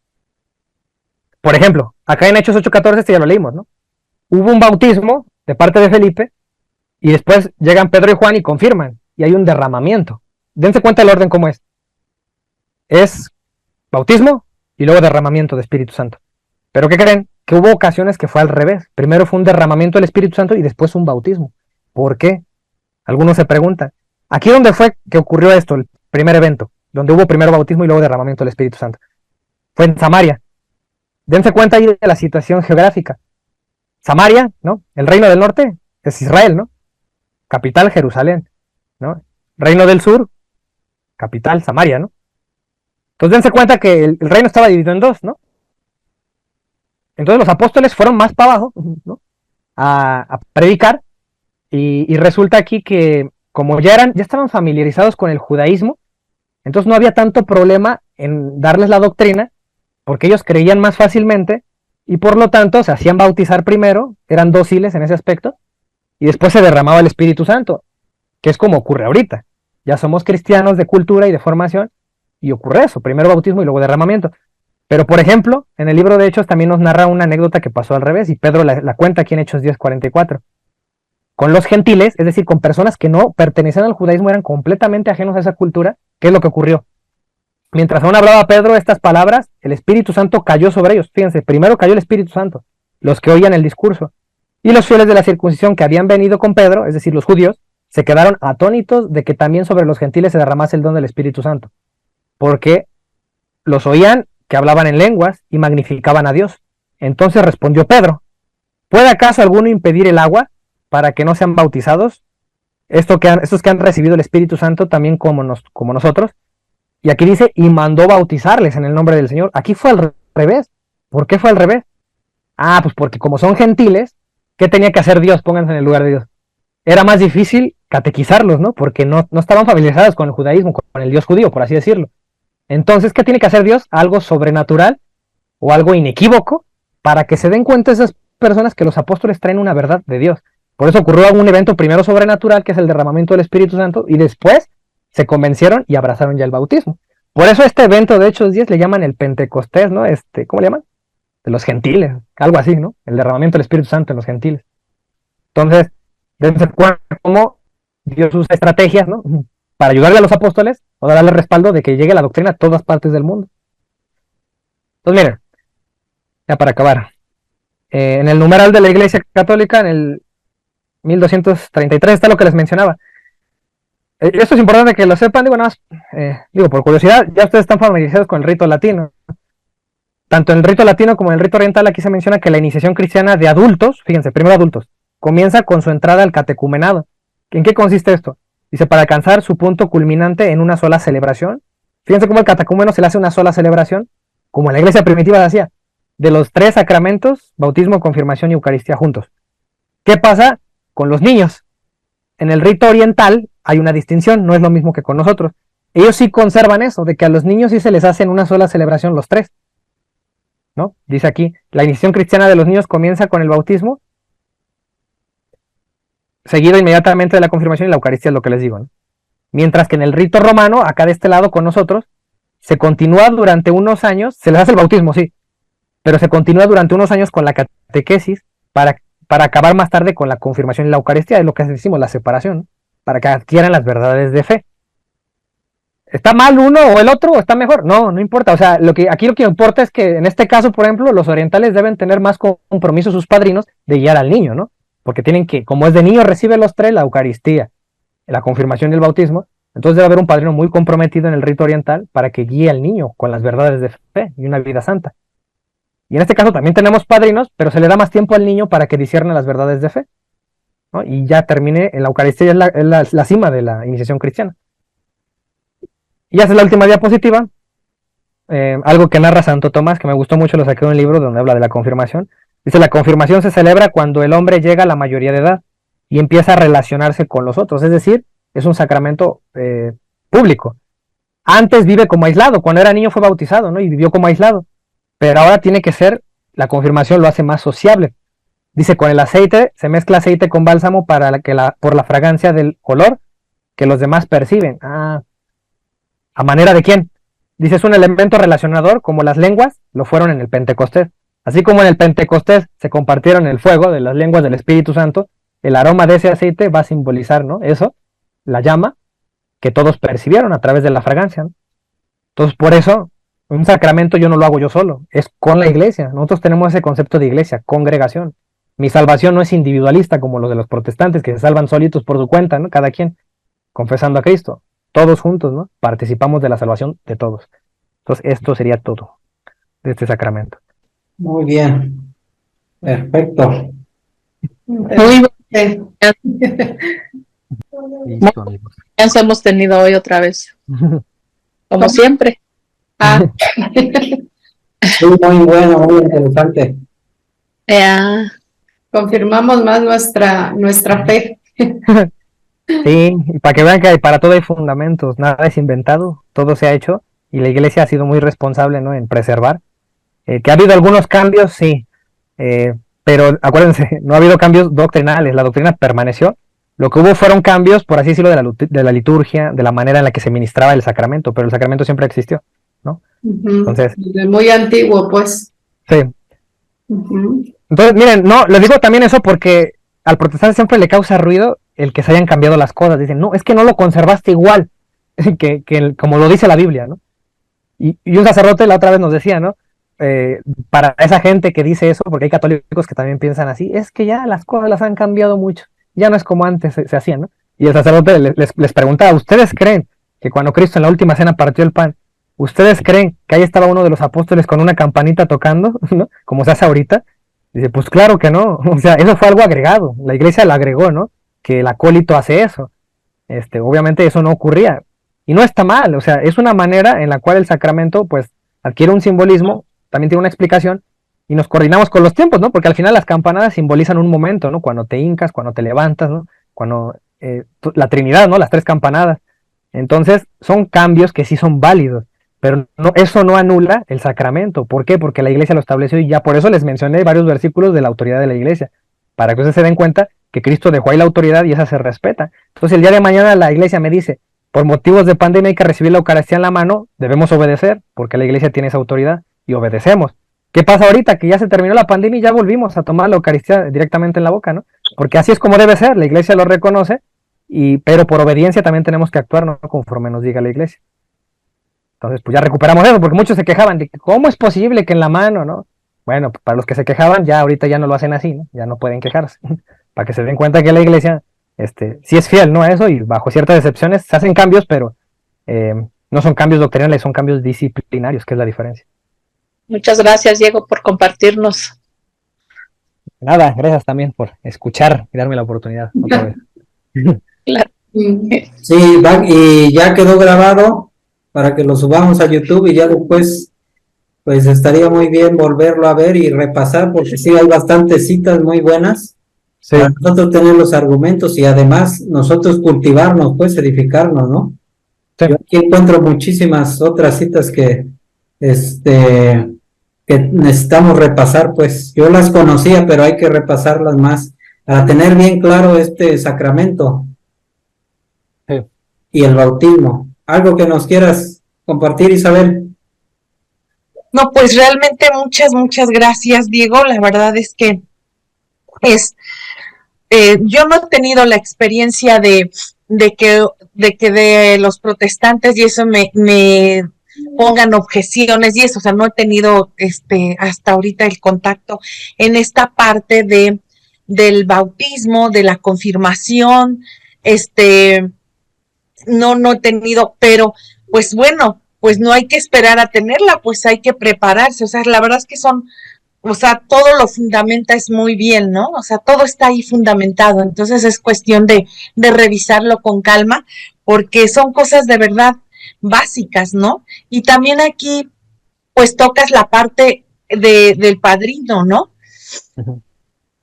Por ejemplo, acá en Hechos 8:14, ya lo leímos, ¿no? Hubo un bautismo de parte de Felipe y después llegan Pedro y Juan y confirman y hay un derramamiento. Dense cuenta del orden cómo es. Es bautismo y luego derramamiento de Espíritu Santo. ¿Pero qué creen? que hubo ocasiones que fue al revés. Primero fue un derramamiento del Espíritu Santo y después un bautismo. ¿Por qué? Algunos se preguntan. Aquí donde fue que ocurrió esto, el primer evento, donde hubo primero bautismo y luego derramamiento del Espíritu Santo. Fue en Samaria. Dense cuenta ahí de la situación geográfica. Samaria, ¿no? El reino del norte es Israel, ¿no? Capital Jerusalén, ¿no? Reino del sur, capital Samaria, ¿no? Entonces dense cuenta que el reino estaba dividido en dos, ¿no? Entonces los apóstoles fueron más para abajo, ¿no? A predicar y resulta aquí que como ya estaban familiarizados con el judaísmo, entonces no había tanto problema en darles la doctrina porque ellos creían más fácilmente y por lo tanto se hacían bautizar primero, eran dóciles en ese aspecto y después se derramaba el Espíritu Santo, que es como ocurre ahorita. Ya somos cristianos de cultura y de formación y ocurre eso, primero bautismo y luego derramamiento. Pero, por ejemplo, en el libro de Hechos también nos narra una anécdota que pasó al revés, y Pedro la cuenta aquí en Hechos 10:44. Con los gentiles, es decir, con personas que no pertenecían al judaísmo, eran completamente ajenos a esa cultura, ¿qué es lo que ocurrió? Mientras aún hablaba Pedro estas palabras, el Espíritu Santo cayó sobre ellos. Fíjense, primero cayó el Espíritu Santo, los que oían el discurso. Y los fieles de la circuncisión que habían venido con Pedro, es decir, los judíos, se quedaron atónitos de que también sobre los gentiles se derramase el don del Espíritu Santo. Porque los oían que hablaban en lenguas y magnificaban a Dios. Entonces respondió Pedro, ¿puede acaso alguno impedir el agua para que no sean bautizados? Estos que han recibido el Espíritu Santo también como nosotros. Y aquí dice, y mandó bautizarles en el nombre del Señor. Aquí fue al revés. ¿Por qué fue al revés? Ah, pues porque como son gentiles, ¿qué tenía que hacer Dios? Pónganse en el lugar de Dios. Era más difícil catequizarlos, ¿no? Porque no estaban familiarizados con el judaísmo, con el Dios judío, por así decirlo. Entonces, ¿qué tiene que hacer Dios? Algo sobrenatural o algo inequívoco para que se den cuenta esas personas que los apóstoles traen una verdad de Dios. Por eso ocurrió un evento primero sobrenatural, que es el derramamiento del Espíritu Santo, y después se convencieron y abrazaron ya el bautismo. Por eso este evento de Hechos 10 le llaman el Pentecostés, ¿no? ¿Cómo le llaman? De los gentiles, algo así, ¿no? El derramamiento del Espíritu Santo en los gentiles. Entonces, dense cuenta cómo Dios usa estrategias, ¿no? Para ayudarle a los apóstoles o darle respaldo de que llegue la doctrina a todas partes del mundo. Entonces, miren, ya para acabar. En el numeral de la Iglesia Católica, en el 1233, está lo que les mencionaba. Esto es importante que lo sepan, digo, nada más, por curiosidad, ya ustedes están familiarizados con el rito latino. Tanto en el rito latino como en el rito oriental, aquí se menciona que la iniciación cristiana de adultos, fíjense, primero adultos, comienza con su entrada al catecumenado. ¿En qué consiste esto? Dice, para alcanzar su punto culminante en una sola celebración. Fíjense cómo el catecúmeno se le hace una sola celebración, como en la iglesia primitiva hacía, de los 3 sacramentos, bautismo, confirmación y Eucaristía juntos. ¿Qué pasa con los niños? En el rito oriental hay una distinción, no es lo mismo que con nosotros. Ellos sí conservan eso, de que a los niños sí se les hace en una sola celebración los 3. ¿No? Dice aquí, la iniciación cristiana de los niños comienza con el bautismo, seguido inmediatamente de la confirmación y la Eucaristía, es lo que les digo, ¿no? Mientras que en el rito romano, acá de este lado con nosotros, se continúa durante unos años, se les hace el bautismo, sí, pero se continúa durante unos años con la catequesis para acabar más tarde con la confirmación y la Eucaristía, es lo que decimos, la separación, ¿no? Para que adquieran las verdades de fe. ¿Está mal uno o el otro o está mejor? No, no importa. O sea, aquí lo que importa es que en este caso, por ejemplo, los orientales deben tener más compromiso sus padrinos de guiar al niño, ¿no? Porque tienen que, como es de niño, recibe los 3, la Eucaristía, la confirmación y el bautismo. Entonces debe haber un padrino muy comprometido en el rito oriental para que guíe al niño con las verdades de fe y una vida santa. Y en este caso también tenemos padrinos, pero se le da más tiempo al niño para que discierna las verdades de fe, ¿no? Y ya termine en la Eucaristía, es la cima de la iniciación cristiana. Y esa es la última diapositiva. Algo que narra Santo Tomás, que me gustó mucho, lo saqué de un libro donde habla de la confirmación. Dice, la confirmación se celebra cuando el hombre llega a la mayoría de edad y empieza a relacionarse con los otros, es decir, es un sacramento público. Antes vive como aislado, cuando era niño fue bautizado, ¿no? Y vivió como aislado, pero ahora tiene que ser, la confirmación lo hace más sociable. Dice, con el aceite, se mezcla aceite con bálsamo por la fragancia del olor que los demás perciben. ¿A manera de quién? Dice, es un elemento relacionador, como las lenguas lo fueron en el Pentecostés. Así como en el Pentecostés se compartieron el fuego de las lenguas del Espíritu Santo, el aroma de ese aceite va a simbolizar, ¿no? Eso, la llama, que todos percibieron a través de la fragancia, ¿no? Entonces, por eso, Un sacramento yo no lo hago yo solo, es con la iglesia. Nosotros tenemos ese concepto de iglesia, congregación. Mi salvación no es individualista como los de los protestantes que se salvan solitos por su cuenta, ¿no? Cada quien confesando a Cristo. Todos juntos, ¿no? Participamos de la salvación de todos. Entonces, esto sería todo de este sacramento. Muy bien. Perfecto. Muy bien. Listo, amigos. Eso hemos tenido hoy otra vez, como siempre. Ah, Sí, muy bueno, muy interesante. confirmamos más nuestra fe. Sí, y para que vean que para todo hay fundamentos, nada es inventado, todo se ha hecho y la iglesia ha sido muy responsable, ¿no? En preservar. Que ha habido algunos cambios, sí, pero acuérdense, no ha habido cambios doctrinales, la doctrina permaneció. Lo que hubo fueron cambios, por así decirlo, de la liturgia, de la manera en la que se ministraba el sacramento, pero el sacramento siempre existió, ¿no? Entonces, De muy antiguo, pues. sí. Entonces, miren, no, les digo también eso porque al protestante siempre le causa ruido el que se hayan cambiado las cosas. Dicen, no, es que no lo conservaste igual como lo dice la Biblia, ¿no? Y un sacerdote la otra vez nos decía, ¿no? Para esa gente que dice eso, porque hay católicos que también piensan así, es que ya las cosas las han cambiado mucho, ya no es como antes se hacían, ¿no? Y el sacerdote les preguntaba, ¿ustedes creen que cuando Cristo en la última cena partió el pan, ¿ustedes creen que ahí estaba uno de los apóstoles con una campanita tocando, ¿no? Como se hace ahorita? Dice, pues claro que no, o sea, eso fue algo agregado, la iglesia lo agregó, ¿no? Que el acólito hace eso. Obviamente eso no ocurría. Y no está mal, o sea, es una manera en la cual el sacramento, pues, adquiere un simbolismo, también tiene una explicación, y nos coordinamos con los tiempos, ¿no? Porque al final las campanadas simbolizan un momento, ¿no? Cuando te hincas, cuando te levantas, ¿no? Cuando la Trinidad, ¿no? Las 3 campanadas. Entonces, son cambios que sí son válidos, pero no, eso no anula el sacramento. ¿Por qué? Porque la iglesia lo estableció y ya por eso les mencioné varios versículos de la autoridad de la iglesia, para que ustedes se den cuenta que Cristo dejó ahí la autoridad y esa se respeta. Entonces, el día de mañana la iglesia me dice, por motivos de pandemia hay que recibir la Eucaristía en la mano, debemos obedecer, porque la iglesia tiene esa autoridad y obedecemos. ¿Qué pasa ahorita? Que ya se terminó la pandemia y ya volvimos a tomar la Eucaristía directamente en la boca, ¿no? Porque así es como debe ser, la iglesia lo reconoce, pero por obediencia también tenemos que actuar, ¿no? Conforme nos diga la iglesia. Entonces, pues ya recuperamos eso, porque muchos se quejaban de que, ¿cómo es posible que en la mano, no? Bueno, pues para los que se quejaban, ya ahorita ya no lo hacen así, ¿no? Ya no pueden quejarse. Para que se den cuenta que la iglesia sí es fiel, ¿no? A eso, y bajo ciertas excepciones se hacen cambios, pero no son cambios doctrinales, son cambios disciplinarios, que es la diferencia. Muchas gracias, Diego, por compartirnos. Nada, gracias también por escuchar y darme la oportunidad otra vez. Claro. Sí, y ya quedó grabado para que lo subamos a YouTube y ya después, pues estaría muy bien volverlo a ver y repasar, porque sí hay bastantes citas muy buenas. Sí. Para nosotros tener los argumentos y además nosotros cultivarnos, pues edificarnos, ¿no? Sí. Yo aquí encuentro muchísimas otras citas que necesitamos repasar, pues yo las conocía, pero hay que repasarlas más para tener bien claro este sacramento. Sí. Y el bautismo. ¿Algo que nos quieras compartir, Isabel? No, pues realmente muchas gracias, Diego. La verdad es que yo no he tenido la experiencia de que de los protestantes y eso me pongan objeciones y eso, o sea, no he tenido hasta ahorita el contacto en esta parte del bautismo, de la confirmación, no he tenido, pero pues bueno, pues no hay que esperar a tenerla, pues hay que prepararse, o sea, la verdad es que todo lo fundamenta es muy bien, ¿no? O sea, todo está ahí fundamentado, entonces es cuestión de revisarlo con calma, porque son cosas de verdad básicas, ¿no? Y también aquí, pues tocas la parte del padrino, ¿no? Uh-huh.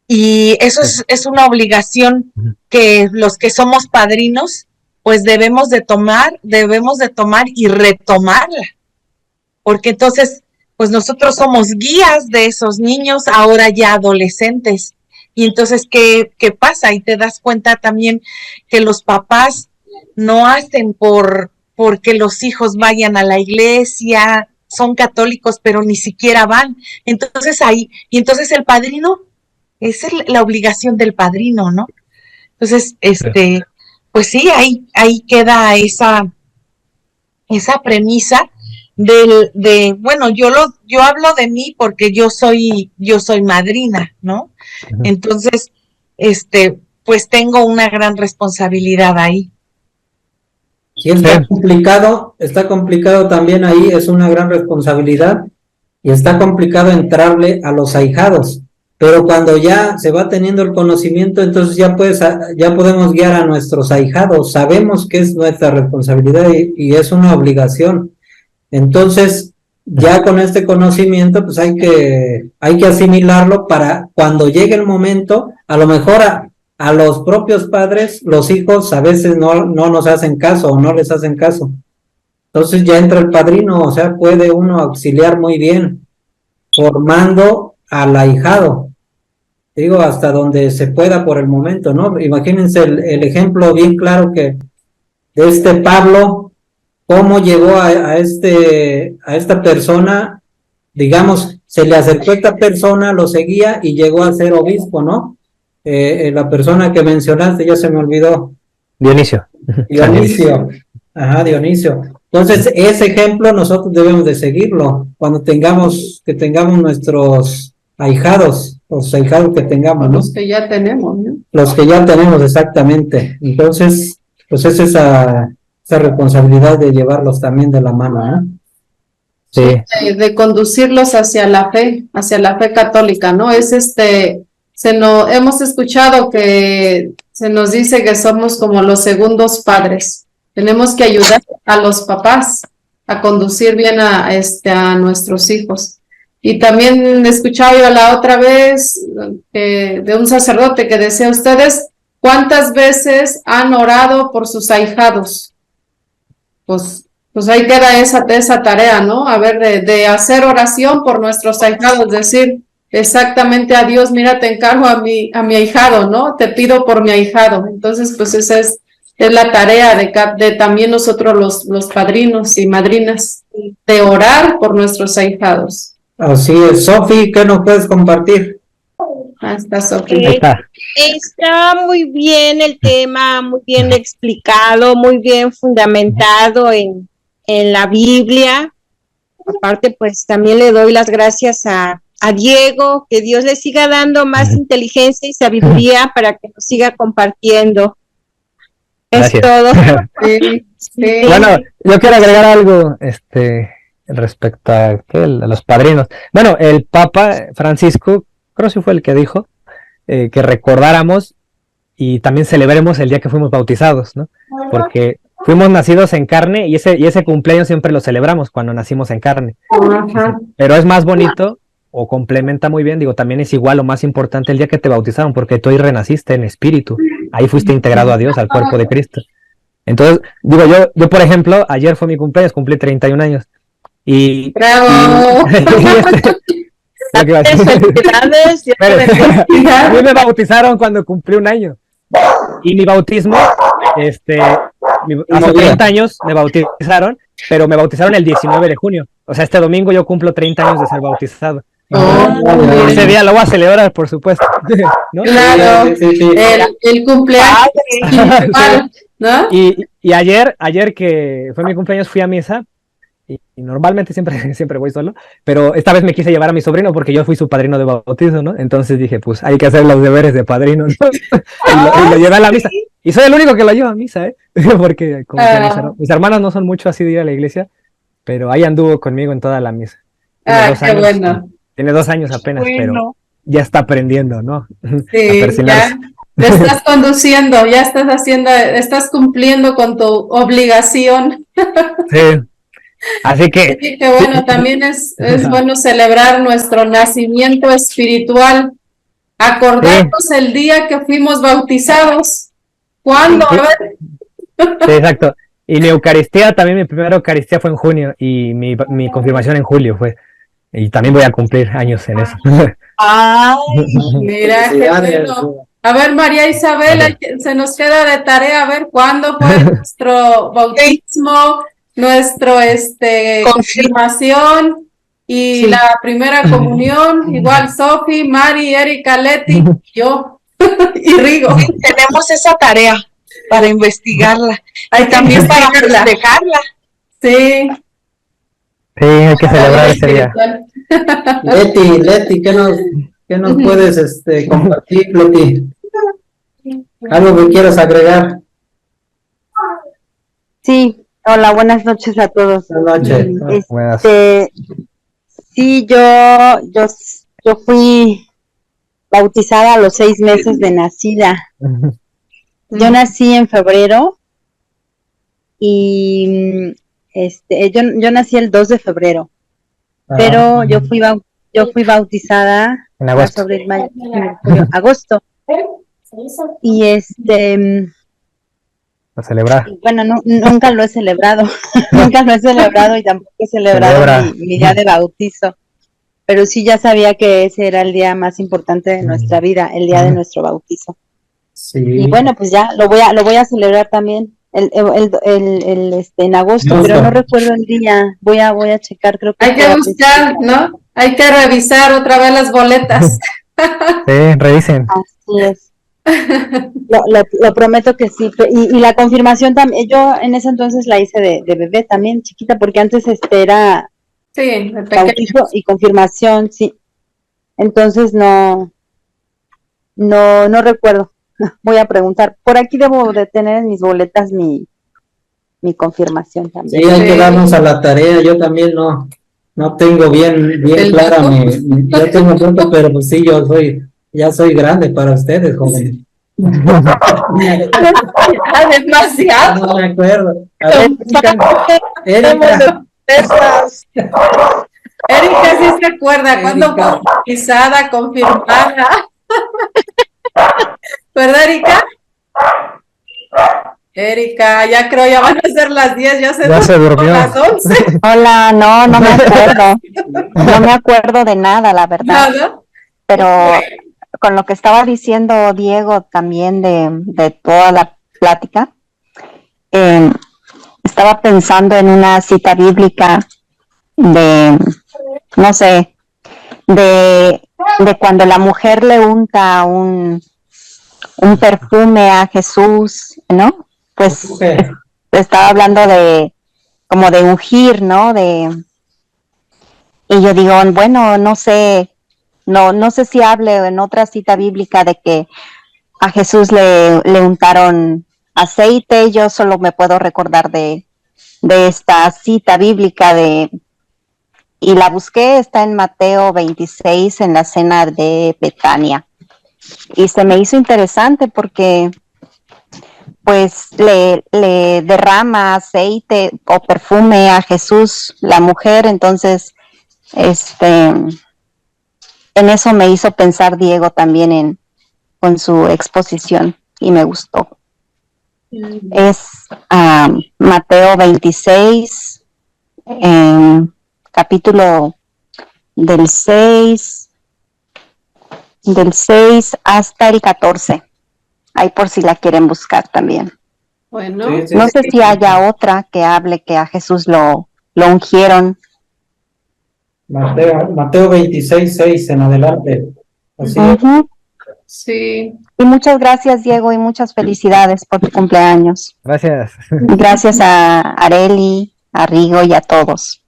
Y eso es una obligación que los que somos padrinos, pues debemos de tomar y retomarla, porque entonces, pues nosotros somos guías de esos niños, ahora ya adolescentes, y entonces, ¿qué pasa? Y te das cuenta también que los papás no hacen porque los hijos vayan a la iglesia, son católicos, pero ni siquiera van, entonces el padrino, esa es la obligación del padrino, ¿no? Entonces, pues sí, ahí queda esa premisa bueno, yo hablo de mí porque yo soy madrina, ¿no? Entonces, pues tengo una gran responsabilidad ahí. Sí, está complicado también ahí, es una gran responsabilidad y está complicado entrarle a los ahijados, pero cuando ya se va teniendo el conocimiento, entonces ya podemos guiar a nuestros ahijados, sabemos que es nuestra responsabilidad y es una obligación. Entonces, ya con este conocimiento, pues hay que asimilarlo para cuando llegue el momento, a lo mejor a los propios padres, los hijos a veces no nos hacen caso o no les hacen caso. Entonces ya entra el padrino, o sea, puede uno auxiliar muy bien, formando al ahijado. Digo, hasta donde se pueda por el momento, ¿no? Imagínense el ejemplo bien claro que de este Pablo, cómo llegó a esta persona, digamos, se le acercó a esta persona, lo seguía y llegó a ser obispo, ¿no? La persona que mencionaste, ya se me olvidó. Dionisio. Ajá, Dionisio. Entonces, ese ejemplo nosotros debemos de seguirlo cuando tengamos nuestros ahijados, los ahijados que tengamos, ¿no? Los que ya tenemos, ¿no? Los que ya tenemos, exactamente. Entonces, pues es esa responsabilidad de llevarlos también de la mano, ¿no? Sí. De conducirlos hacia la fe católica, ¿no? Hemos escuchado que se nos dice que somos como los segundos padres. Tenemos que ayudar a los papás a conducir bien a nuestros hijos. Y también escuchaba yo la otra vez de un sacerdote que decía, ustedes, ¿cuántas veces han orado por sus ahijados? Pues ahí queda esa tarea, ¿no? A ver, de hacer oración por nuestros ahijados, decir exactamente a Dios, mira, te encargo a mi ahijado, ¿no? Te pido por mi ahijado. Entonces, pues esa es la tarea de también nosotros los padrinos y madrinas, de orar por nuestros ahijados. Así es. Sofi, ¿qué nos puedes compartir? Ahí está Sofi. Ahí está. Está muy bien el tema, muy bien explicado, muy bien fundamentado en la Biblia. Aparte, pues también le doy las gracias a Diego, que Dios le siga dando más inteligencia y sabiduría para que nos siga compartiendo. Gracias. Es todo. Sí. Bueno, yo quiero agregar algo respecto a los padrinos. Bueno, el Papa Francisco, creo que fue el que dijo que recordáramos y también celebremos el día que fuimos bautizados, ¿no? Porque fuimos nacidos en carne y ese cumpleaños siempre lo celebramos cuando nacimos en carne. Ajá. Pero es más bonito o complementa muy bien, digo, también es igual o más importante el día que te bautizaron, porque tú ahí renaciste en espíritu, ahí fuiste integrado a Dios, al cuerpo de Cristo. Entonces, digo, yo por ejemplo, ayer fue mi cumpleaños, cumplí 31 años. ¡Bravo! Felicidades. A mí me bautizaron cuando cumplí 1 año. Y mi bautismo, hace 30 años me bautizaron, pero me bautizaron el 19 de junio. O sea, este domingo yo cumplo 30 años de ser bautizado. Ese día lo voy a celebrar, por supuesto, ¿no? Claro, el cumpleaños, ¿no? Y ayer que fue mi cumpleaños, fui a misa. Y normalmente siempre voy solo, pero esta vez me quise llevar a mi sobrino porque yo fui su padrino de bautizo, ¿no? Entonces dije, pues hay que hacer los deberes de padrino, ¿no? y lo llevé a la misa. Y soy el único que lo lleva a misa, ¿eh? Porque como que mis hermanas no son mucho así de ir a la iglesia, pero ahí anduvo conmigo en toda la misa. Qué años, bueno. Tiene 2 años apenas, pero ya está aprendiendo, ¿no? Sí, ya te estás conduciendo, ya estás cumpliendo con tu obligación. Sí. Así que sí, que bueno, también es bueno celebrar nuestro nacimiento espiritual, acordarnos el día que fuimos bautizados. ¿Cuándo? A ver. Sí, exacto. Y mi Eucaristía, también mi primera Eucaristía fue en junio y mi confirmación en julio fue. Y también voy a cumplir años en eso. Ay, mira, qué bueno. A ver, María Isabel, se nos queda de tarea a ver cuándo fue nuestro bautismo, nuestro confirmación y la primera comunión. Igual Sofi, Mari, Erika, Leti, yo y Rigo. Sí, tenemos esa tarea para investigarla. Hay también para festejarla. Sí. Sí, hay que celebrar ese día. Espiritual. Leti, qué nos puedes compartir, Leti? ¿Algo que quieras agregar? Sí, hola, buenas noches a todos. Buenas noches. Buenas. Sí, yo fui bautizada a los 6 meses de nacida. Yo nací en febrero y yo nací el 2 de febrero, pero yo fui bautizada En agosto. sobre mayo, junio, agosto. Y A celebrar. bueno, nunca lo he celebrado, nunca lo he celebrado y tampoco he celebrado Celebra. mi día de bautizo, pero sí ya sabía que ese era el día más importante de nuestra vida, el día de nuestro bautizo. Sí. Y bueno, pues ya lo voy a celebrar también en agosto, pero no recuerdo el día. Voy a checar, creo que Hay que buscar, ¿no? Hay que revisar otra vez las boletas. Sí, revisen. Así es. Lo prometo que sí. Y la confirmación también, yo en ese entonces la hice de bebé también, chiquita, porque antes era Sí, de pequeño. bautizo y confirmación, sí. Entonces no recuerdo. Voy a preguntar. Por aquí debo de tener en mis boletas mi confirmación también. Sí, hay que darnos a la tarea. Yo también no tengo bien clara yo tengo pronto, pero pues sí, ya soy grande para ustedes, jóvenes. Demasiado. No me acuerdo. A ver, Erika, Erika sí se acuerda cuando fue bautizada, confirmada. ¿Verdad, Erika? Erika, ya creo, ya van a ser las 10, ya se durmió. las 11. Hola, no me acuerdo. No me acuerdo de nada, la verdad. ¿Nada? Pero con lo que estaba diciendo Diego también de toda la plática, estaba pensando en una cita bíblica no sé, de cuando la mujer le unta un perfume a Jesús, ¿no? Pues estaba hablando como de ungir, ¿no? Y yo digo, bueno, no sé si hable en otra cita bíblica de que a Jesús le untaron aceite. Yo solo me puedo recordar de esta cita bíblica y la busqué, está en Mateo 26, en la cena de Betania. Y se me hizo interesante porque pues le derrama aceite o perfume a Jesús, la mujer. Entonces, en eso me hizo pensar Diego también con su exposición y me gustó. Es Mateo 26, capítulo del 6 hasta el 14. Ahí por si la quieren buscar también. Bueno, Sí. No sé si haya otra que hable que a Jesús lo ungieron. Mateo 26:6 en adelante. Así es. Uh-huh. sí. Y muchas gracias, Diego, y muchas felicidades por tu cumpleaños. Gracias. Gracias a Areli, a Rigo y a todos.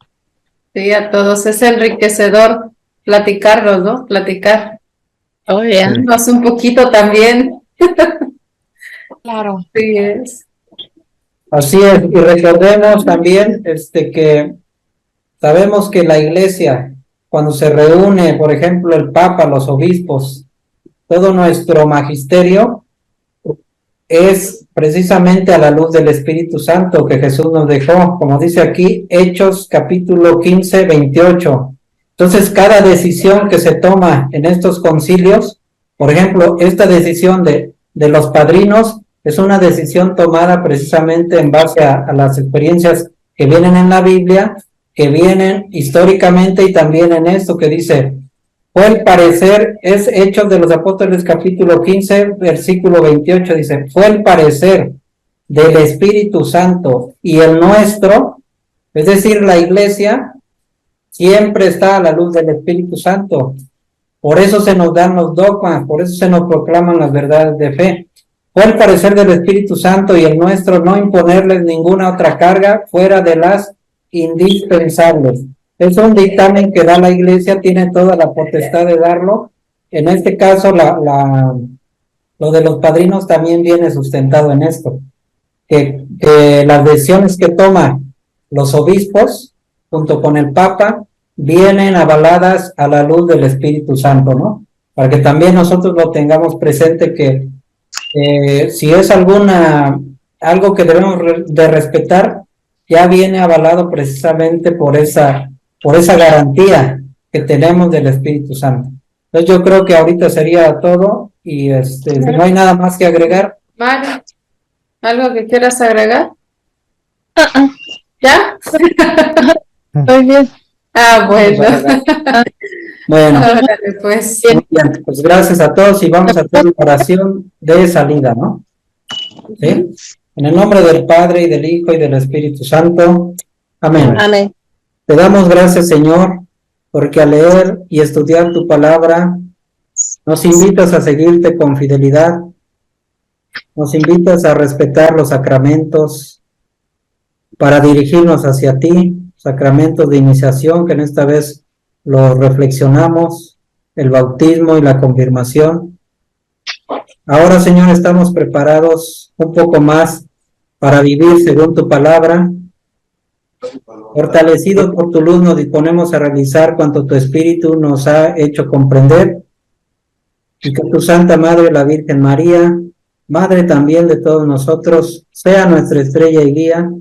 Sí, a todos. Es enriquecedor platicarlos, ¿no? Platicar. Oh, yeah. Más un poquito también. Claro. Sí es. Así es, y recordemos también que sabemos que la iglesia, cuando se reúne, por ejemplo, el Papa, los obispos, todo nuestro magisterio es precisamente a la luz del Espíritu Santo que Jesús nos dejó, como dice aquí, Hechos capítulo 15, 28. Entonces, cada decisión que se toma en estos concilios, por ejemplo, esta decisión de los padrinos, es una decisión tomada precisamente en base a las experiencias que vienen en la Biblia, que vienen históricamente y también en esto que dice, fue el parecer, es Hechos de los Apóstoles capítulo 15, versículo 28, dice, fue el parecer del Espíritu Santo y el nuestro, es decir, la iglesia, siempre está a la luz del Espíritu Santo. Por eso se nos dan los dogmas, por eso se nos proclaman las verdades de fe. Fue el parecer del Espíritu Santo y el nuestro no imponerles ninguna otra carga fuera de las indispensables. Es un dictamen que da la Iglesia, tiene toda la potestad de darlo. En este caso, lo de los padrinos también viene sustentado en esto, que las decisiones que toman los obispos junto con el Papa vienen avaladas a la luz del Espíritu Santo, ¿no? Para que también nosotros lo tengamos presente, que si es algo que debemos de respetar, ya viene avalado precisamente por esa garantía que tenemos del Espíritu Santo. Entonces yo creo que ahorita sería todo, y si no hay nada más que agregar. Mari, ¿algo que quieras agregar? ¿Ya? Muy bien. Bueno. Bueno, Pues. muy bien, pues gracias a todos, y vamos a hacer una oración de salida, ¿no? ¿Sí? En el nombre del Padre, y del Hijo, y del Espíritu Santo. Amén. Amén. Te damos gracias, Señor, porque al leer y estudiar tu palabra, nos invitas a seguirte con fidelidad, nos invitas a respetar los sacramentos para dirigirnos hacia ti, sacramentos de iniciación, que en esta vez los reflexionamos, el bautismo y la confirmación. Ahora, Señor, estamos preparados un poco más para vivir según tu palabra. Fortalecidos por tu luz, nos disponemos a realizar cuanto tu Espíritu nos ha hecho comprender, y que tu Santa Madre, la Virgen María, Madre también de todos nosotros, sea nuestra estrella y guía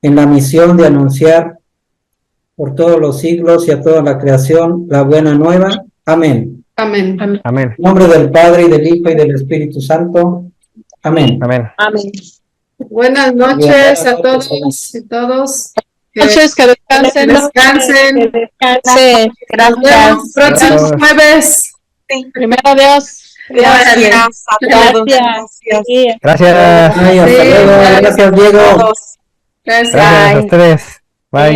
en la misión de anunciar por todos los siglos y a toda la creación la buena nueva. Amén. Amén. Amén. En nombre del Padre, y del Hijo, y del Espíritu Santo. Amén. Amén. Amén. Buenas noches a todos y todos. Noches, que descansen. Descansen. Que descansen. Nos vemos próximo Gracias. jueves. Primero Dios. Gracias a todos. Gracias. Sí. Gracias. Ay, hasta Sí. Luego. Gracias, Diego. Todos. Gracias. Gracias a ustedes. Bye.